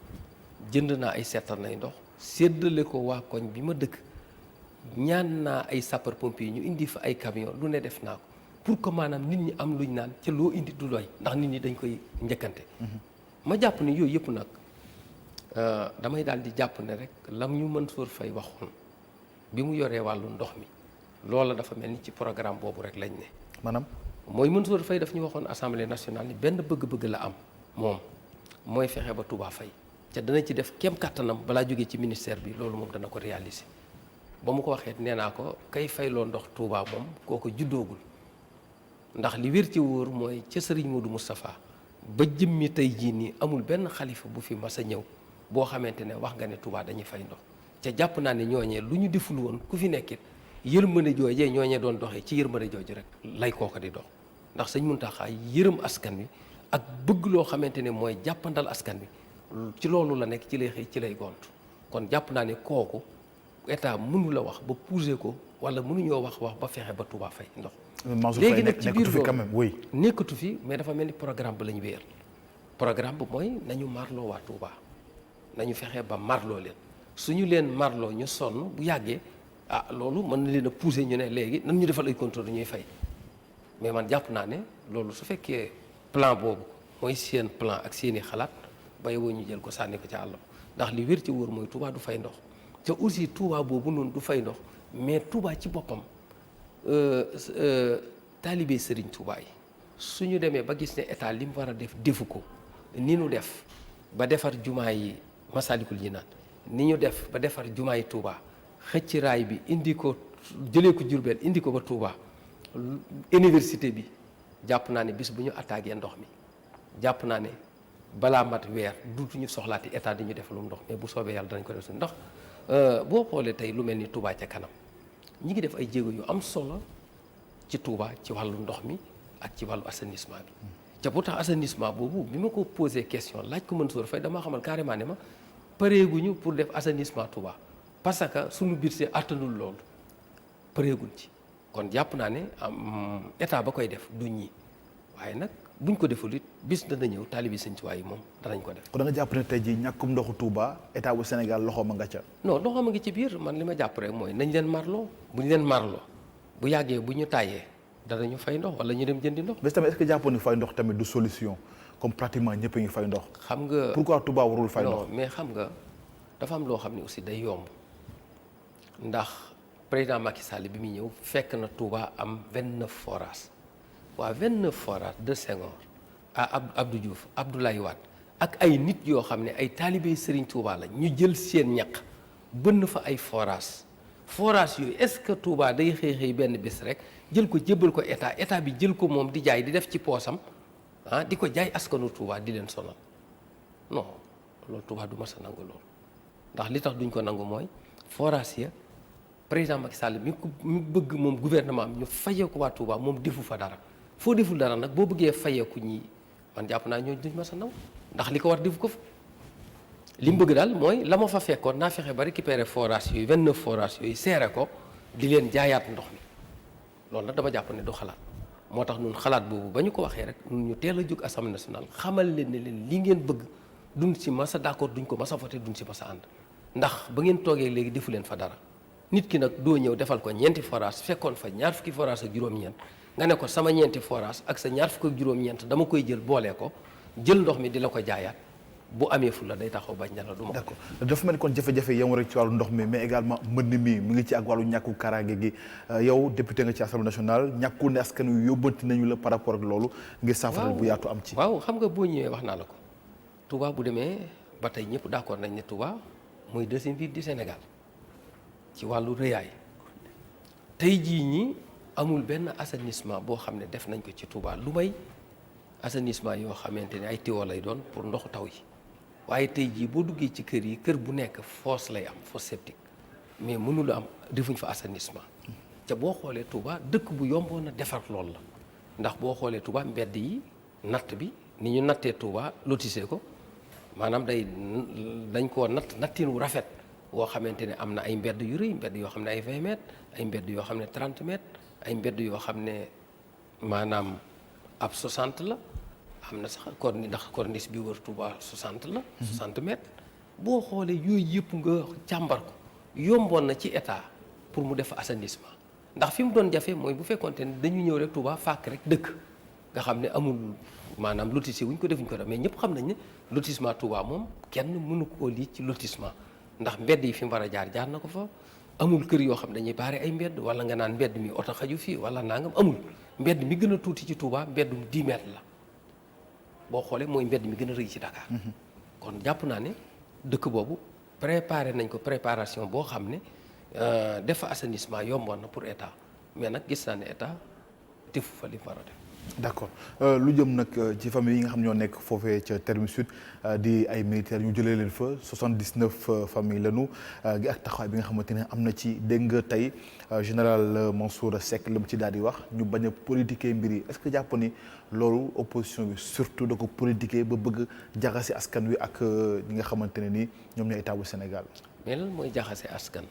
jënd naa ay seetal nay ndox séddale ko waa koñ bi ma dëkk ñaan naa ay sapeur pompier ñu indi fa ay camion lu ne def naa ko pour que maanaam nit ñi am luñ naan ca loo indi du doy ndax nit ñi dañ koy njëkkante ma jàpp ne yooyu yëpp nag damay daal di jàpp ne rek lam ñu Mansour Faye waxoon bi mu yoree wàllu ndox mi loola dafa mel ni ci programme boobu rek lañ ne maanaam mooy Mansour Faye daf ñu waxoon assemblée nationale ni benn bëgg-bëgg la am moom mooy fexe ba Touba fay ca dana ci def kem kattanam balaa jógee ci ministère bi loolu moom dana ko réaliser ba mu ko waxee nee naa ko kay fayloo ndox Touba moom kooko juddoogul ndax li wér ci wóor mooy ca Serigne Modou Moustapha ba jëmmi tey jii nii amul benn xalifa bu fi mas a ñëw boo xamante ne wax nga ne Touba dañuy fay ndox ca jàpp naa ne ñooñee lu ñu deful woon ku fi nekkit yërmande joojee ñooñee doon doxee ci yërmande jooju rek lay kooko di dox ndax sëñ Mountakha yërëm askan wi ak bëgg loo xamante ne mooy jàppandal askan wi ci loolu la nekk ci lay xëy ci lay gont kon jàpp naa ne kooku état mënu la wax ba pousser ko wala mënuñoo wax ba fexe ba Touba fay ndox léegi nag ci biir loolu nekkatu fi mais dafa mel ni programme ba la ñu wéer programme bi mooy nañu marloo waa Touba nañu fexe ba marloo leen suñu leen marloo ñu sonn bu yàggee loolu mën na leen a pousser ñu ne léegi nan ñu defal ay contrôle ñuy fay mais man jàpp naa ne loolu su fekkee plan boobu mooy seen plan ak seeni xalaat bay woo ñu jël ko sànni ko ca àll ndax li wér ci wóor mooy Touba du fay ndox te aussi Touba boobu noonu du fay ndox mais Touba ci boppam taalibe Serigne Touba yi suñu demee ba gis ne état li mu war a def defu ko ni ñu def ba defar jumaa yi Masalikul Jinaan ni ñu def ba defar jumaa yi Touba xëcc raay bi indi ko jëlee ko Jurbel indi ko ba Touba université bi jàpp naa ne bis bu ñu attaqué ndox mi jàpp naa ne balaa mat weer duutuñu soxlaati état di ñu def lu ndox mais bu soobee yàlla danañ ko def suñu ndox boo xoolee tey lu mel ni Touba ca kanam ñi ngi def ay jéego yu am solo ci Touba ci wàllu ndox mi ak ci wàllu assainissement bi te pourtant assainissement boobu bi ma ko posé question laaj ko Mansour Faye damaa xamal carrément ne ma pareeguñu pour def assainissement Touba parce que suñu budget attanul loolu pareeguñ ci kon jàpp naa ne état ba koy def du ñi waaye nag buñ ko deful it bis dana ñëw taalibi Sëñ Tuubaa yi moom danañ ko def. kon da nga jàpp ne tey jii ñàkkum ndoxu Touba état bu Sénégal loxoom a nga ca. non loxoom a ngi ci biir man li ma jàpp rek mooy nañ leen marloo bu ñu leen marloo bu yàggee bu ñu tàyyee danañu fay ndox wala ñu dem jëndi ndox. mais tamit est-ce que jàppoon ni fay ndox tamit du solution comme pratiquement ñëpp a ngi fay ndox. xam nga pourquoi Touba warul fay ndox. non mais xam nga dafa am loo xam ne aussi day yomb ndax président Macky Sall bi muy ñëw fekk na Touba am 29 forages waa 29 forages de Senghor à Abdou Diouf Abdoulaye Wade ak ay nit yoo xam ne ay taalibey Serigne Touba la ñu jël seen ñaq bënn fa ay forages yooyu est-ce que Touba day xëy benn bés rek jël ko jébbal ko état bi jël ko moom di jaay di def ci poosam di ko jaay askanu Touba di leen sonal non loolu Touba du mas a nangu loolu ndax li tax duñ ko nangu mooy forage ya président Macky Sall mi bëgg moom gouvernement am ñu fayee ko waa Touba moom defu fa dara foo deful dara nag boo bëggee fayeeku ñi man jàpp naa ñooñu duñ mas a nangu ndax li ko war defu ko fa li mu bëgg daal mooy la ma fa fekkoon naa fexe ba récupérer forage yooyu 29 forage yooyu seere ko di leen jaayaat ndox mi loolu nag dama jàpp ne du xalaat moo tax ñun xalaat boobu ba ñu ko waxee rek ñun ñu teel a jóg assemblée nationale xamal leen ne leen li ngeen bëgg duñ si mas a d'accord duñ ko mas a voté duñ si mas a ànd ndax ba ngeen toogee léegi defu leen fa dara nit ki nag doo ñëw defal ko ñeenti forage fekkoon fa ñaar fukki forage ak juróom-ñeent nga ne ko sama ñeenti forage ak sa ñaar fukki ak juróom-ñeent dama koy jël boole ko jël ndox mi di la ko jaayaat bu amee fu la day taxaw bañ na la du ma. d'accord dafa mel ni kon jafe-jafe yemul rek ci wàllu ndox mi mais également mbënd mi mu ngi ci ak wàllu ñàkku kaaraange gi yow député nga ci assemblée nationale ñàkku ne askan wi yóbbanti nañu la par rapport ak loolu. ngir saafara bu yaatu am ci. waaw xam nga boo ñëwee wax naa la ko Touba bu demee ba tey ñëpp d'accord nañ ne Touba mooy deuxième ville du Sénégal ci wàllu rëyaay tey jii ñi amul benn assainissement boo xam ne def nañ ko ci Touba lu may assainissement yoo xamante ne ay tuyaux lay doon pour ndoxu taw yi. waaye tey jii boo duggee ci kër yi kër bu nekk fosse lay am fosse septique mais mënul am defuñ fa assainissement te boo xoolee Touba dëkk bu yomboon a defar lool la ndax boo xoolee Touba mbedd yi natt bi ni ñu nattee Touba lotissé ko maanaam dañ koo nattin wu rafet woo xamante ne am na ay mbedd yu rëy mbedd yoo xam ne ay 20 mètres ay mbedd yoo xam ne 30 mètres ay mbedd yoo xam ne maanaam ab 60 la am na sax ndax corniche bi wër Touba 60 la 60 mètres boo xoolee yooyu yëpp nga càmbar ko yomboon na ci état pour mu def assainissement ndax fi mu doon jafe mooy bu fekkoonte ne dañu ñëw rek Touba fàkk rek dëkk nga xam ne amul maanaam lotissé wuñ ko defuñ ko def mais ñëpp xam nañ ne lotissement Touba moom kenn mënu koo lii ci lotissement ndax mbedd yi fi mu war a jaar na ko fa amul kër yoo xam dañuy baare ay mbedd wala nga naan mbedd mi oto xaju fii wala nangam amul mbedd mi gën a tuuti ci Touba mbeddum 10 mètres la boo xoolee mooy mbedd mi gën a rëy ci Dakar kon jàpp naa ne dëkk boobu préparé nañ ko préparation boo xam ne def assainissement yomboon na pour état mais nag gis naa ne état defu fa li war a def. d'accord lu jëm nag ci famille yi nga xam ñoo nekk foofee ca Terme Sud di ay militaires ñu jëlee leen fa 79 famille lañu gi ak taxawaay bi nga xamante ne am na ci dégg nga tey général Mansour Seck la mu ci daal di wax ñu bañ a politiquer mbir yi est-ce que jàpp ni loolu opposition bi surtout da ko politiquer ba bëgg jaxase askan wi ak ñi nga xamante ne ni ñoom ñooy état bu Sénégal. mais lan mooy jaxase askan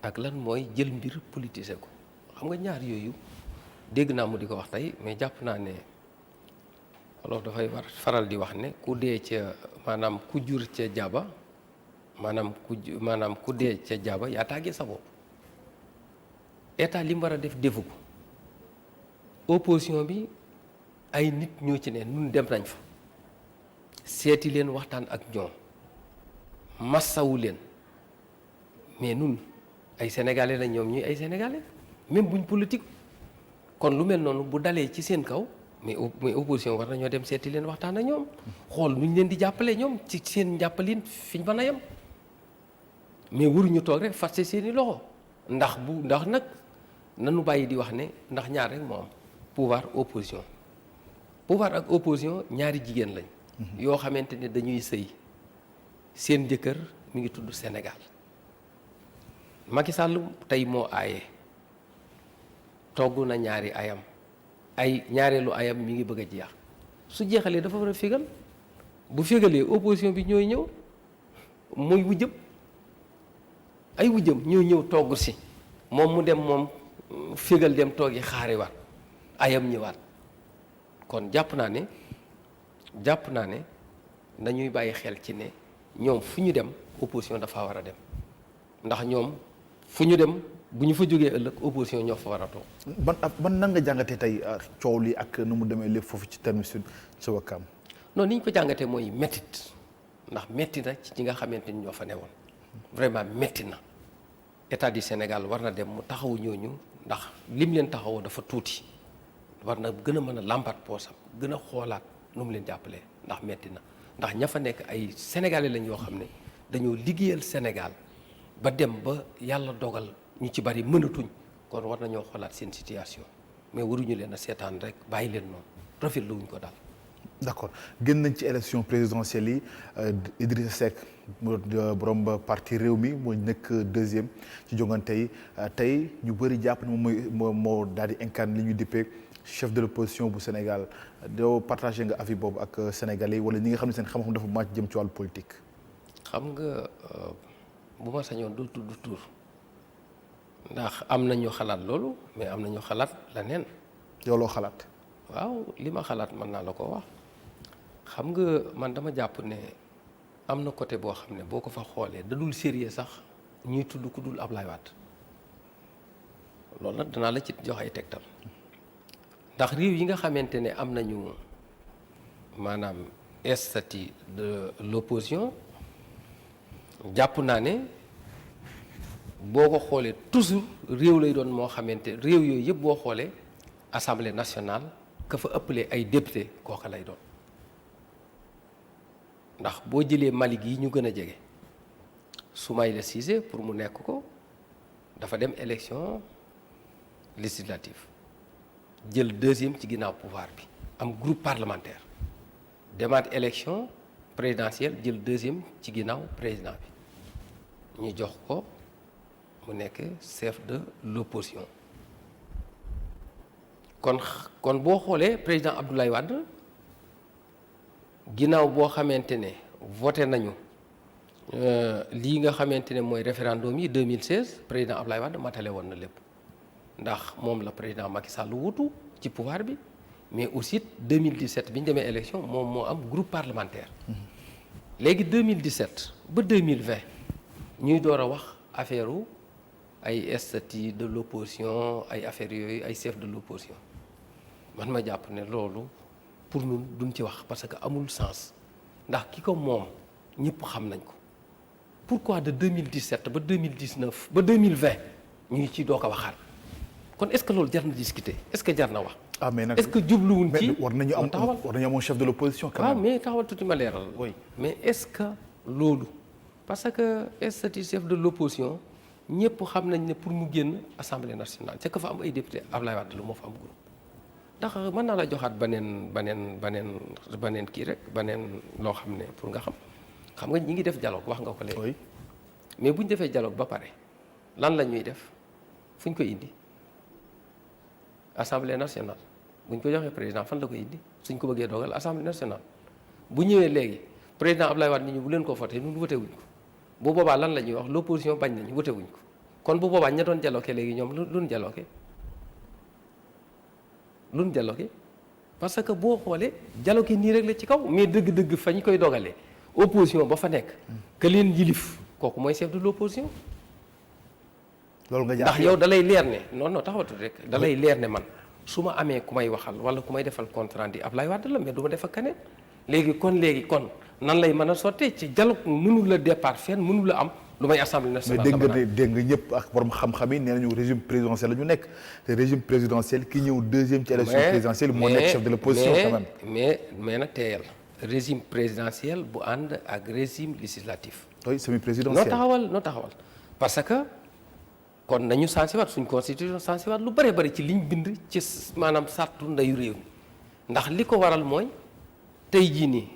ak lan mooy jël mbir politiser ko xam nga ñaar yooyu. dégg naa mu di ko wax tey mais jàpp naa ne wolof dafay faral di wax ne ku dee ca maanaam ku jur ca jaba maanaam ku dee ca jaba yaa tàggee sa bopp état li mu war a def defu ko opposition bi ay nit ñoo ci ne nun dem nañ fa seeti leen waxtaan ak ñoom massawu leen mais nun ay sénégalais la ñoom ñuy ay sénégalais même buñ politique kon lu mel noonu bu dalee ci seen kaw mais opposition war nañoo dem seeti leen waxtaan ak ñoom xool nuñ leen di jàppale ñoom ci seen njàppalin fiñ mën a yem mais waruñu toog rek fàtte seeni loxo ndax nag nanu bàyyi di wax ne ndax ñaar rek moo am pouvoir ak opposition ñaari jigéen lañ yoo xamante ne dañuy sëy seen jëkkër mi ngi tudd Sénégal Macky Sall tey moo aaye togg na ñaareelu ayam mi ngi bëgg a jeex su jeexalee dafa war a fégal bu fégalee opposition bi ñooy ñëw muy wujjëm ay wujjëm ñooy ñëw togg si moom mu dem moom fégal dem toogi xaariwaat ayam ñëwaat kon jàpp naa ne nañuy bàyyi xel ci ne ñoom fu ñu dem opposition dafa war a dem ndax ñoom fu ñu dem bu ñu fa jógee ëllëg opposition ñoo fa war a toog. ban nan nga jàngatee tey coow li ak nu mu demee lépp foofu ci terme sud ci Wakam. non ni ñu ko jàngatee mooy méttit ndax métti na ci ñi nga xamante ni ñoo fa newoon vraiment métti na état du Sénégal war na dem mu taxawu ñooñu ndax lim leen taxawoo dafa tuuti war na gën a mën a làmbat poosam gën a xoolaat nu mu leen jàppalee ndax métti na ndax ña fa nekk ay sénégalais lañ yoo xam ne dañoo liggéeyal Sénégal ba dem ba yàlla dogal ñu ci bari mënatuñ kon war nañoo xoolaat seen situation mais waruñu leen a seetaan rek bàyyi leen noonu rafetlu wuñ ko daal. d'accord génn nañ ci élection présidentielle yi Idrissa Seck borom parti Rewmi moo nekk deuxième ci jongante yi tey ñu bëri jàpp ne moom moo daal di incarne li ñu dippee chef de l'opposition bu Sénégal doo partagé nga avis boobu ak Sénégalais yi wala ñi nga xam ne seen xam-xam dafa màcc jëm ci wàllu politique. xam nga bu ma sañoon doo tudd tur ndax am na ñu xalaat loolu mais am na ñu xalaat leneen. yow loo xalaat. waaw li ma xalaat mën naa la ko wax xam nga man dama jàpp ne am na côté boo xam ne boo ko fa xoolee da dul sérieux sax ñuy tudd ku dul Ablaye Wade loolu nag danaa la ci jox ay tegtal ndax réew yi nga xamante ne am nañu maanaam statut de l'opposition jàpp naa ne boo ko xoolee toujours réew lay doon moo xamante réew yooyu yëpp boo xoolee assemblée nationale ka fa ëppalee ay député kooka lay doon ndax boo jëlee Mali gi ñu gën a jege Soumaïla Cissé pour mu nekk ko dafa dem élection législative jël deuxième ci ginnaaw pouvoir bi am groupe parlementaire demaat élection présidentielle jël deuxième ci ginnaaw président bi ñu jox ko mu nekk chef de l'opposition kon boo xoolee président Abdoulaye Wade ginnaaw boo xamante ne voté nañu lii nga xamante ne mooy référendum yi 2016 président Abdoulaye Wade matale woon na lépp ndax moom la président Macky Sall wutu ci pouvoir bi mais aussi 2017 bi ñu demee élection moom moo am groupe parlementaire. léegi 2017 ba 2020 ñuy door a wax affaire ay statut de l'opposition ay affaires yooyu ay chef de l'opposition man ma jàpp ne loolu pour ñun duñ ci wax parce que amul sens ndax ki ko moom ñëpp xam nañ ko pourquoi de 2017 ba 2019 ba 2020 ñu ngi ciy doog a waxaat kon est-ce que loolu jar na discuter est-ce que jar na wax. ah mais nag est-ce que jubluwuñ ci war nañu am chef de l'opposition quand même. mais taxawal tuuti ma leeral. oui mais est-ce que loolu parce que statut chef de l'opposition ñëpp xam nañ ne pour mu génn assemblée nationale c'est que fa am ay député Ablaye Wade lu moo fa am groupe ndax mën naa la joxaat beneen kii rek beneen loo xam ne pour nga xam nga ñi ngi def dialogue wax nga ko léegi. oui mais bu ñu defee dialogue ba pare lan la ñuy def fu ñu koy indi assemblée nationale bu ñu ko joxee président fan la koy indi suñ ko bëggee dogal assemblée nationale bu ñëwee léegi président Ablaye Wade nit ñi bu leen ko voté ñun voté wuñ ko bu boobaa lan la ñuy wax l'opposition bañ nañu voté wuñ ko kon bu boobaa ña doon dialogué léegi ñoom luñ dialogué parce que boo xoolee dialogué nii rek la ci kaw mais dëgg-dëgg fa ñu koy dogalee opposition ba fa nekk que leen yilif kooku mooy chef de l'opposition. loolu nga ndax yow da lay leer ne non taxawatu rek da lay leer ne man su ma amee ku may waxal wala ku may defal compte rendu Ablaye Wade la mais du ma def ak keneen léegi kon nan lay mën a sottee ci dialogue mënul la départ fenn mënul la am lu may assemblée nationale. mais dégg nga ñëpp ak borom xam-xam yi nee nañu régime présidentiel la ñu nekk te régime présidentiel ki ñëw deuxième ci élection présidentielle moo nekk chef de l'opposition quand même. mais nag teeyal régime présidentiel bu ànd ak régime législatif. oui semi-présidentiel noo taxawal parce que kon nañu sensiwaat suñ constitution sensiwaat lu bëree bëri ci liñ bind ci maanaam sartu ndeyu réew mi ndax li ko waral mooy tey jii nii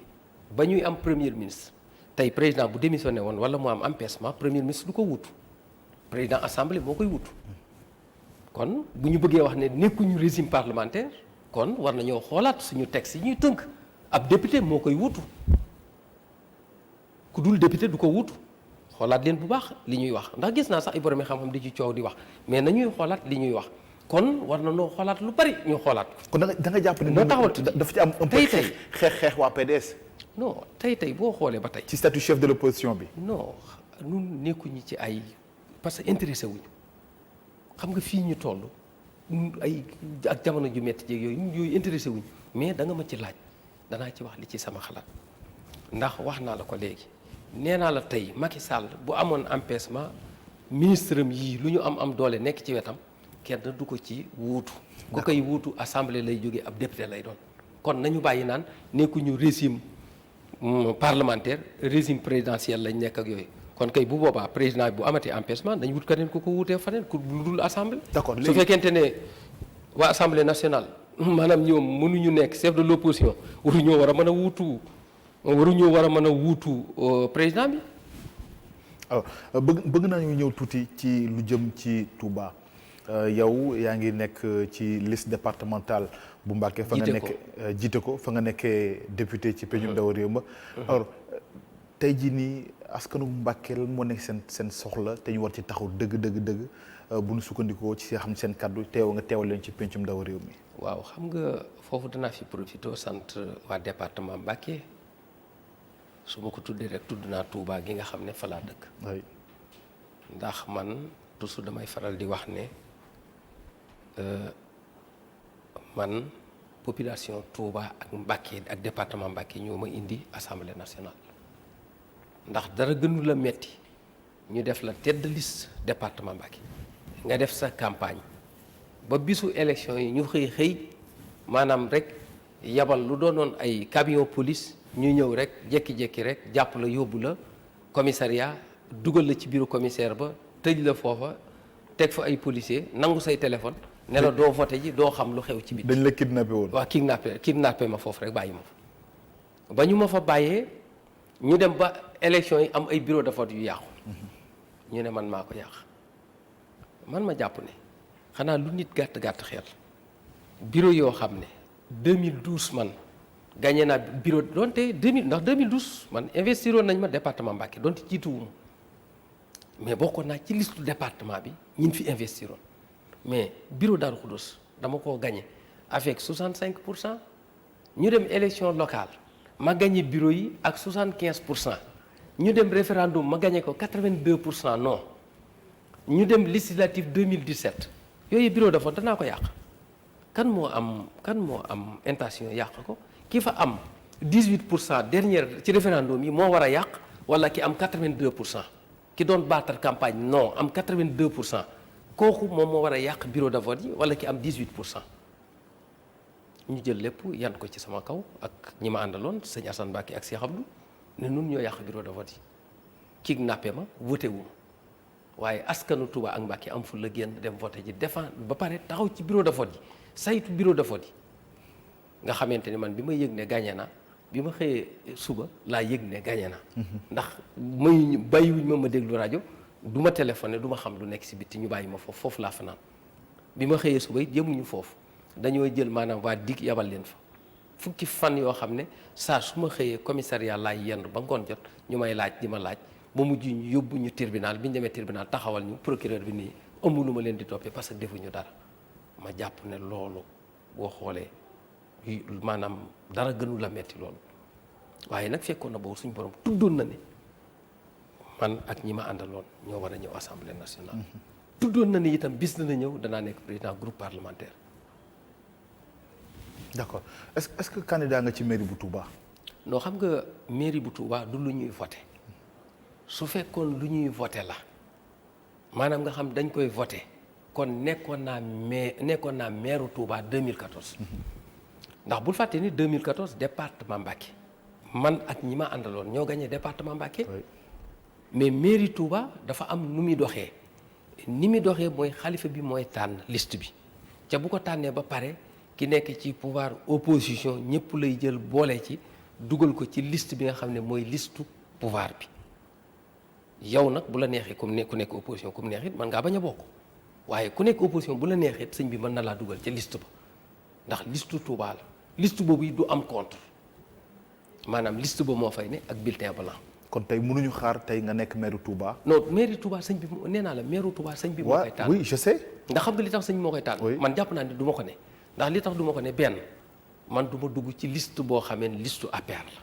ba ñuy am premier ministre tey président bu démissionné woon wala mu am empêchement premier ministre du ko wutu président assemblée moo koy wutu kon bu ñu bëggee wax ne nekkuñu régime parlementaire kon war nañoo xoolaat suñu texte yi ñuy tënk ab député moo koy wutu ku dul député du ko wutu xoolaat leen bu baax li ñuy wax ndax gis naa sax ay borom xam-xam di ci coow di wax mais nañuy xoolaat li ñuy wax kon war na noo xoolaat lu bari ñu xoolaat ko. kon da nga jàpp ne noo taxawatu dafa ci am un peu xeex waa PDS. non tey boo xoolee ba tey. ci statut chef de l'opposition bi. non ñun nekkuñu ci ay parce que intéressé wuñu xam nga fii ñu toll ay ak jamono ju metti jéeg yooyu intéressé wuñu mais da nga ma ci laaj danaa ci wax li ci sama xalaat ndax wax naa la ko léegi nee naa la tey Macky Sall bu amoon empêchement ministre am yii lu ñu am doole nekk ci wetam kenn du ko ci wuutu. ku koy wuutu assemblée lay jógee ab député lay doon kon nañu bàyyi naan nekkuñu régime parlementaire régime présidentiel lañ nekk ak yooyu kon kay bu boobaa président bi bu amatee empêchement dañ wut keneen ku ko wuutee faneen ku lu dul assemblée. d'accord su fekkente ne waa assemblée nationale maanaam ñoom mënuñu nekk chef de l'opposition waruñoo war a mën a wuutu président bi. alors bëgg nañu ñëw tuuti ci lu jëm ci Touba yow yaa ngi nekk ci liste départementale bu Mbacké fa nga nekk jiite ko fa nga nekkee député ci peñum ndaw réew ma alors tey jii nii askanu Mbacké moo nekk seen soxla te ñu war ci taxaw dëgg bu ñu sukkandikoo ci xam seen kaddu nga teewal leen ci pencum ndaw réew mi. waaw xam nga foofu danaa fi profité sant waa département Mbacké su ma ko tuddee rek tudd naa Touba gi nga xam ne fa laa dëkk. ndax man toujours damay faral di wax ne man population Touba ak Mbacké ak département Mbacké ñoo ma indi assemblée nationale ndax dara gënu la metti ñu def la tête de liste département Mbacké nga def sa campagne ba bisu élection yi ñu xëy maanaam rek yabal lu doonoon ay camion police ñu ñëw rek jékki-jékki rek jàpp la yóbbu la commissariat dugal la ci bureau commissaire ba tëj la foofa teg fa ay policiers nangu say téléphone ne la doo voté ji doo xam lu xew ci biir. dañ la kidnappé woon. waaw kidnappé ma foofu rek bàyyi ma fa ba ñu ma fa bàyyee ñu dem ba élection yi am ay bureau de vote yu yàqu. ñu ne man maa ko yàq man ma jàpp ne xanaa lu nit gàtt xel bureau yoo xam ne 2012 man gagné naa bureau donte 2012 man investiroon nañ ma département Mbacké donte jiituwuma mais bokkoon naa ci liste département bi ñin fi investiroon mais bureau Darou Khoudoss dama koo gagné avec 65%. ñu dem élection locale ma gagné bureau yi ak 75%. ñu dem référendum ma gagné ko 82% non ñu dem législative 2017 yooyu bureau de vote danaa ko yàq kan moo am intention yàq ko ki fa am 18% dernière ci référendum yi moo war a yàq wala ki am 82% ki doon battre campagne non am 82% kooku moom moo war a yàq bureau de vote yi wala ki am 18%. ñu jël lépp yan ko ci sama kaw ak ñi ma àndaloon sëñ Assane Mbacké ak Cheikh Abdou ne nun ñoo yàq bureau de vote yi kidnappé ma voté wu ma waaye askanu Touba ak Mbacké am fu la génn dem voté ji défend ba pare taxaw ci bureau de vote yi saytu bureau de vote yi nga xamante ni man bi ma yëg ne gagné na bi ma xëyee suba laa yëg ne gagné na ndax bàyyiwuñ ma déglu rajo du ma téléphoné du ma xam lu nekk si bitti ñu bàyyi ma foofu laa fanaan bi ma xëyee suba it yemuñu foofu dañoo jël maanaam waa dig yabal leen fa fukki fan yoo xam ne saa su ma xëyee commissariat laay yendu ba ngoon jot ñu may laaj di ma laaj ba mujj ñu yóbbu ñu tribunal bi ñu demee tribunal taxawal ñu procureur bi nii ëmb lu ma leen di toppee parce que defuñu dara ma jàpp ne loolu boo xoolee maanaam dara gënu la metti loolu waaye nag fekkoon na boobu suñu borom tuddoon na ne man ak ñi ma àndaloon ñoo war a ñëw assemblée nationale. tuddoon na ne itam bis dana ñëw danaa nekk président groupe parlementaire. d'accord est-ce que candidat nga ci mairie bu Touba. non xam nga mairie bu Touba du lu ñuy voté su fekkoon lu ñuy voté la maanaam nga xam dañ koy voté kon nekkoon naa maire Touba 2014. ndax bul fàtte ni 2014 département Mbacké man ak ñi ma àndaloon ñoo gagné département Mbacké. mais mairie Touba dafa am nu muy doxee ni muy doxee mooy xalifa bi mooy tànn liste bi ca bu ko tànnee ba pare. ki nekk ci pouvoir opposition ñëpp lay jël boole ci dugal ko ci liste bi nga xam ne mooy listu pouvoir bi yow nag bu la neexee ku nekk opposition ku mu neex it mën ngaa bañ a bokk waaye ku nekk opposition bu la neexee sëñ bi mën na laa dugal ca liste ba ndax listu Touba la liste boobu it du am contre maanaam liste ba moo fay ne ak bulletin blanc. kon tey mënuñu xaar tey nga nekk maire Touba. non maire Touba sëñ bi nee naa la maire Touba sëñ bi moo koy tànn. oui je sais. ndax xam nga li tax sëñ bi moo koy tànn. man jàpp naa ne du ma ko ne ndax li tax du ma ko ne benn man du ma dugg ci liste boo xamee ne liste APR la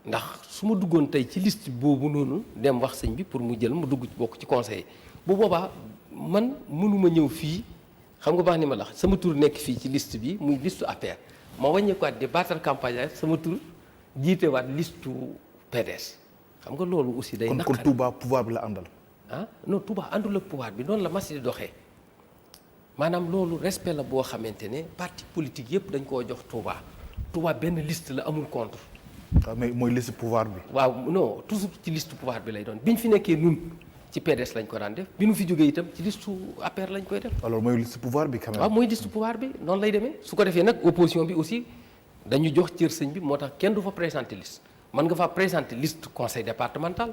ndax su ma duggoon tey ci liste boobu noonu dem wax sëñ bi pour mu jël mu dugg bokk ci conseil bu boobaa man mënuma ñëw fii xam nga baax ni ma la sama tur nekk fii ci liste bi muy liste APR ma wàññeekuwaat di battre campagne sama tur jiitewaat liste PDS xam nga loolu aussi day naqari. kon Touba pouvoir bi la àndal. ah non Touba àndul ak pouvoir bi noonu la mas di doxee maanaam loolu respect la boo xamante ne parti politique yëpp dañ koo jox Touba Touba benn liste la amul contre. waaw mais mooy liste pouvoir bi. waaw non toujours ci liste pouvoir bi lay doon bi ñu fi nekkee nun ci PDS lañ ko daan def bi nu fi jógee itam ci liste APR lañ koy def. alors mooy liste pouvoir bi quand même. waaw mooy liste pouvoir bi noonu lay demee su ko defee nag opposition bi aussi dañu jox cër sëñ bi moo tax kenn du fa présenter liste mën nga fa présenter liste conseil départemental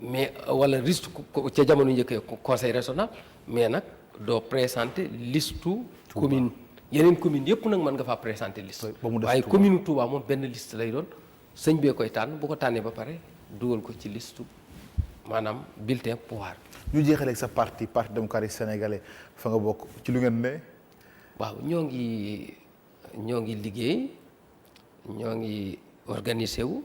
mais wala liste ca jamono njëkkee conseil régional mais nag doo présenter liste commune yeneen commune yëpp nag mën nga faa présenter liste waaye commune Touba moom benn liste lay doon sëñ bee koy tànn bu ko tànnee ba pare dugal ko ci liste maanaam bulletin pouvoir bi. ñu jeexalee sa parti démocratique sénégalais fa nga bokk ci lu ngeen ne. waaw ñoo ngi liggéey ñoo ngi organisé wu.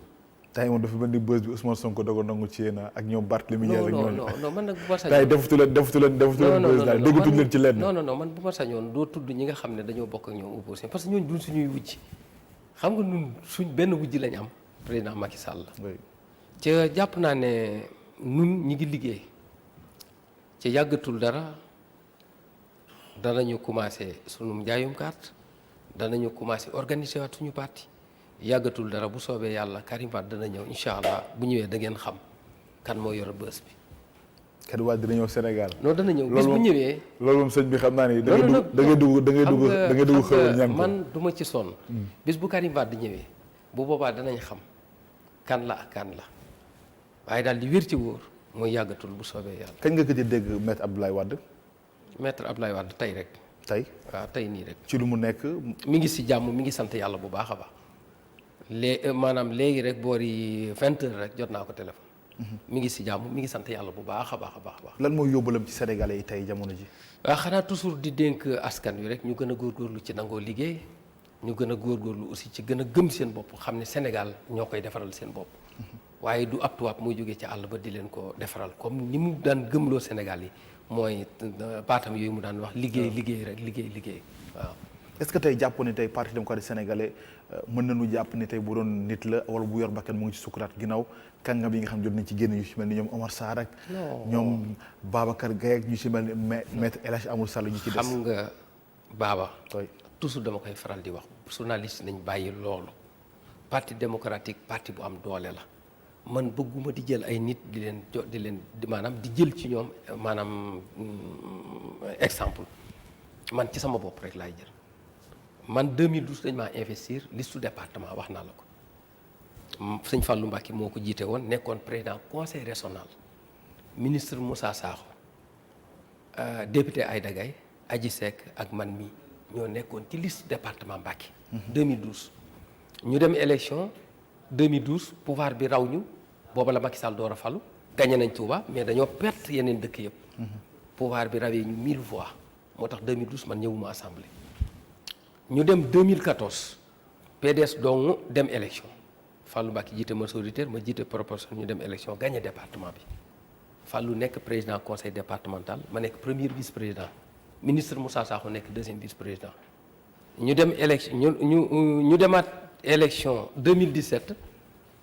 tey moom dafa mel ni bës bi Ousmane Sonko doog a nangu ci yéen ak ñoom Barthélémy Dias ak ñooñu. non man nag bu ma sañoon. tey defatu leen bës daal déggatuñ leen ci lenn. non man bu ma sañoon doo tudd ñi nga xam ne dañoo bokk ak ñoom opposition parce que ñooñu duñ suñuy wujj xam nga ñun suñ benn wujj lañ am président Macky Sall la. ca jàpp naa ne ñun ñi ngi liggéey ca yàggatul dara danañu commencé sunu njaayum carte danañu commencé organiser waat suñu parti. yàggatul dara bu soobee yàlla Karim Wade dana ñëw incha allah bu ñëwee da ngeen xam kan moo yor bës bi. Karim Wade dina ñëw Sénégal. non dana ñëw bis bu ñëwee. loolu moom sëñ bi xam naa ni. da ngay dugg xew ñam ko man du ma ci sonn. bis bu Karim Wade ñëwee bu boobaa danañ xam kan la ak kan la waaye daal di wér ci wóor mooy yàggatul bu soobee yàlla. kañ nga gëj a dégg maître Abdoulaye Wade. maître Abdoulaye Wade tey rek. tey waaw tey nii rek. ci lu mu nekk. mi ngi si jàmm mi ngi sant yàlla bu baax a baax. maanaam léegi rek boori 20 heures rek jot naa ko téléphone. mi ngi si jàmm mi ngi sant yàlla bu baax a baax a baax. lan mooy yóbbalam ci Sénégalais yi tey jamono ji. waaw xanaa toujours di dénk askan wi rek ñu gën a góorgóorlu ci nangoo liggéey ñu gën a góorgóorlu aussi ci gën a gëm seen bopp xam ne Sénégal ñoo koy defaral seen bopp. waaye du ab tubaab muy jógee ci àll ba di leen ko defaral comme ni mu daan gëmloo Sénégal yi mooy baatam yooyu mu daan wax liggéey rek liggéey waaw. est-ce que tey jàpp ne tey parti démocratique sénégalais mën nañu jàpp ne tey bu doon nit la wala bu yor bakkan mu ngi ci sukuraat ginnaaw kàngam yi nga xam jot nañ ci génn ñu ci mel ni ñoom Omar Sarr ak ñoom Babacar Gaye ak ñu ci mel ni maître El Hadji Amadou Sall ñu ci des. xam nga Baba. toujours dama koy faral di wax journaliste nañ bàyyi loolu parti démocratique parti bu am doole la man bëgguma di jël ay nit di leen maanaam di jël ci ñoom maanaam exemple man ci sama bopp rek laay jël. man 2012 dañ maa investir liste département wax naa la ko sëñ Fallou Mbacké moo ko jiite woon nekkoon président conseil régional ministre Moussa Sakho député Aïda Gaye Adji Seck ak man mii ñoo nekkoon ci liste département Mbacké 2012 ñu dem élection 2012 pouvoir bi raw ñu booba la Macky Sall door a falu gagné nañ Touba mais dañoo perte yeneen dëkk yëpp pouvoir bi rawee ñu 1000 voix moo tax 2012 man ñëwuma assemblée ñu dem 2014 PDS dong dem élection Fallou Mbacké jiite majoritaire ma jiite proportionnel ñu dem élection gagné département bi Fallou nekk président conseil départemental ma nekk premier vice président ministre Moussa Sakho nekk deuxième vice président ñu dem élection ñu demaat élection 2017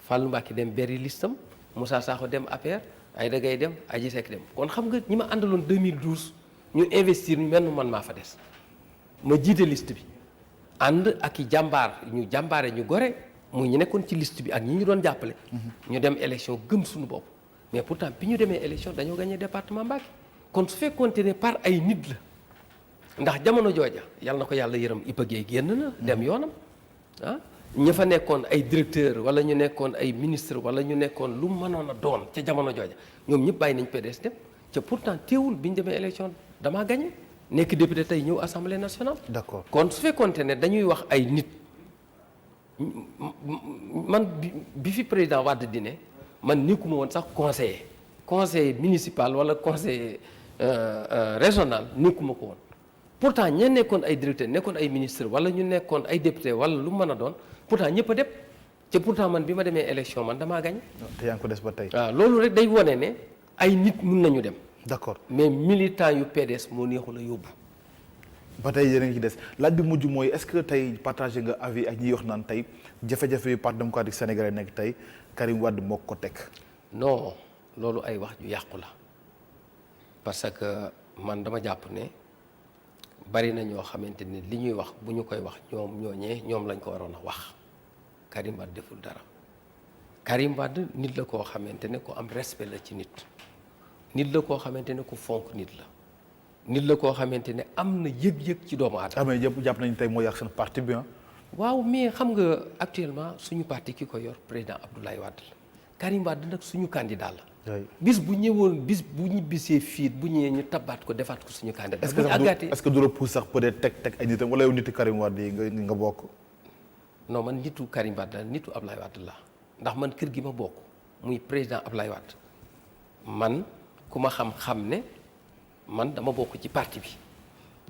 Fallou Mbacké dem beri listam Moussa Sakho dem APR Aïda Gaye dem Adji Seck dem kon xam nga ñi ma àndaloon 2012 ñu investir ñu mel man maa fa des ma jiite liste bi. ànd ak i jàmbaar ñu jàmbaare ñu gore muy ñu nekkoon ci liste bi ak ñi ñu doon jàppale. ñu dem élection gëm suñu bopp mais pourtant bi ñu demee élection dañoo gagné département Mbacké kon su fekkoonte ne par ay nit la ndax jamono jooja yàlla na ko yàlla yërëm Iba Guèye génn na dem yoonam ah ña fa nekkoon ay directeur wala ñu nekkoon ay ministre wala ñu nekkoon lu mënoon a doon ca jamono jooja ñoom ñëpp bàyyi nañ PDS dem ca pourtant teewul bi ñu demee élection damaa gagné. nekk député tey ñëw assemblée nationale. d'accord kon su fekkoonte ne dañuy wax ay nit man bi fi président Wade di ne man nekkuma woon sax conseiller municipal wala conseiller régional nekkuma ko woon pourtant ña nekkoon ay directeur nekkoon ay ministre wala ñu nekkoon ay député wala lu mën a doon pourtant ñëpp a dem te pourtant man bi ma demee élection man damaa gañ. te yaa ngi ko des ba tey. waaw loolu rek day wone ne ay nit mun nañu dem. d'accord mais militant yu PDS moo neexul a yóbbu. ba tey yéen a ngi ci des laaj bi mujj mooy est-ce que tey partagé nga avis ak ñiy wax naan tey jafe-jafe yu parti démocratique sénégalais nekk tey Karim Wade moo ko teg. non loolu ay wax ju yàqu la parce que man dama jàpp ne bari na ñoo xamante ne li ñuy wax bu ñu koy wax ñoom lañ ko waroon a wax Karim Wade deful dara Karim Wade nit la koo xamante ne ku am respect la ci nit la koo xamante ne ku fonk nit la koo xamante ne am na yëg-yëg ci doomu aadama. amee yëpp jàpp nañu tey moo yàq seen parti bi ah. waaw mais xam nga actuellement suñu parti ki ko yor président Abdoulaye Wade la Karim Wade nag suñu candidat la. bis bu ñibbisee fii bu ñëwee ñu tabaat ko defaat ko suñu candidat. est-ce que du repousse sax peut-être teg ay nitam wala yow nitu Karim Wade yi nga bokk. non man nitu Karim Wade la nitu Abdoulaye Wade la ndax man kër gi ma bokk muy président Abdoulaye Wade man ku ma xam ne. man dama bokk ci parti bi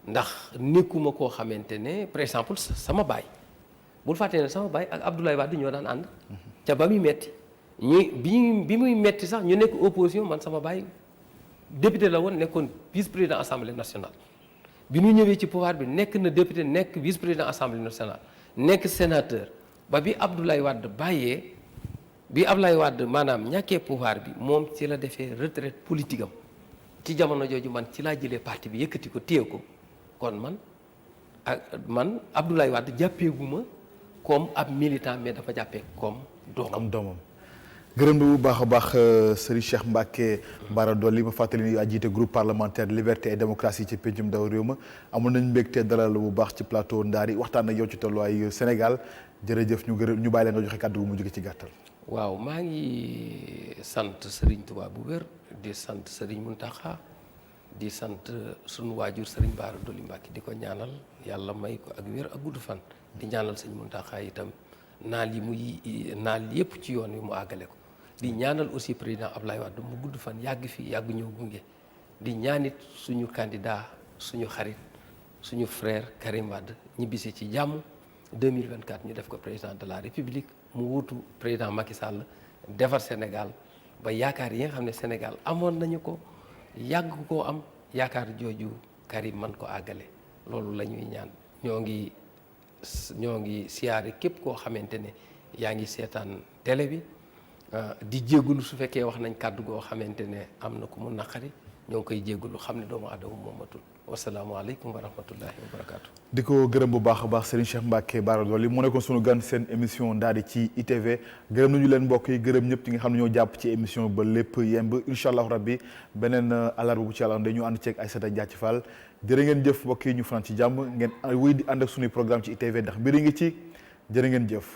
ndax nekkuma koo xamante ne par exemple sama baay bul fàtte ne sama baay ak Abdoulaye Wade ñoo daan ànd ca ba muy metti bi muy metti sax ñu nekk opposition man sama baay député la woon nekkoon vice président assemblée nationale bi ñu ñëwee ci pouvoir bi nekk na député nekk vice président assemblée nationale nekk sénateur ba bi Abdoulaye Wade maanaam ñàkkee pouvoir bi moom ci la defee retraite politique am ci jamono jooju man ci laa jëlee parti bi yëkkati ko téye ko kon man Abdoulaye Wade jàppeeguma comme ab militant mais dafa jàppee comme doomam. gërëm bu baax a baax Serigne Cheikh Mbacké Bara Dolly ma fàttali ni yaa jiite groupe parlementaire liberté et démocratie ci pencum ndaw réew ma amoon nañ mbégte dalal bu baax ci plateau Ndari waxtaan ak yow ci tolluwaay Sénégal jërëjëf ñu bàyyi la nga joxe kàddu gu mu jóge ci gàttal. waaw maa ngi sant Serigne Touba bu wér di sant Serigne Mountakha di sant sunu waajur Serigne Bara Dolly Mbacké di ko ñaanal yàlla may ko ak wér ak gudd fan di ñaanal Serigne Mountakha itam naal yëpp ci yoon wi mu àggale ko di ñaanal aussi président Abdoulaye Wade mu gudd fan yàgg fi yàgg ñëw gunge di ñaanit suñu candidat suñu xarit suñu frère Karim Wade ñibbisi ci jàmm 2024 ñu def ko président de la République mu wuutu président Macky Sall defar Sénégal ba yaakaar yi nga xam ne Sénégal amoon nañu ko yàgg koo am yaakaar jooju Karim man ko àggale loolu la ñuy ñaan ñoo ngi siyaare képp koo xamante ne yaa ngi seetaan télé bi di jégalu su fekkee wax nañ kàddu goo xamante ne am na ku mu naqari ñoo ngi koy jégalu xam ne doomu aadama moom matul wasalaamaaleykum wa rahmatullahi wa barakaatu. di ko gërëm bu baax a baax Serigne Cheikh Mbacké Bara Dolly mu nekkoon sunu gan seen émission Ndari ci ITV gërëm nañu leen mbokk yi gërëm ñëpp ñi nga xam ne ñoo jàpp ci émission ba lépp yemb incha allah rabbi beneen alarba bu ci yàlla dañu ànd ceeg Aïssata Diathie Fall jërë ngeen jëf mbokk yi ñu fanaan ci jàmm ngeen wuy di ànd ak sunuy programme ci ITV ndax mbiri ngi ci jërë ngeen jëf.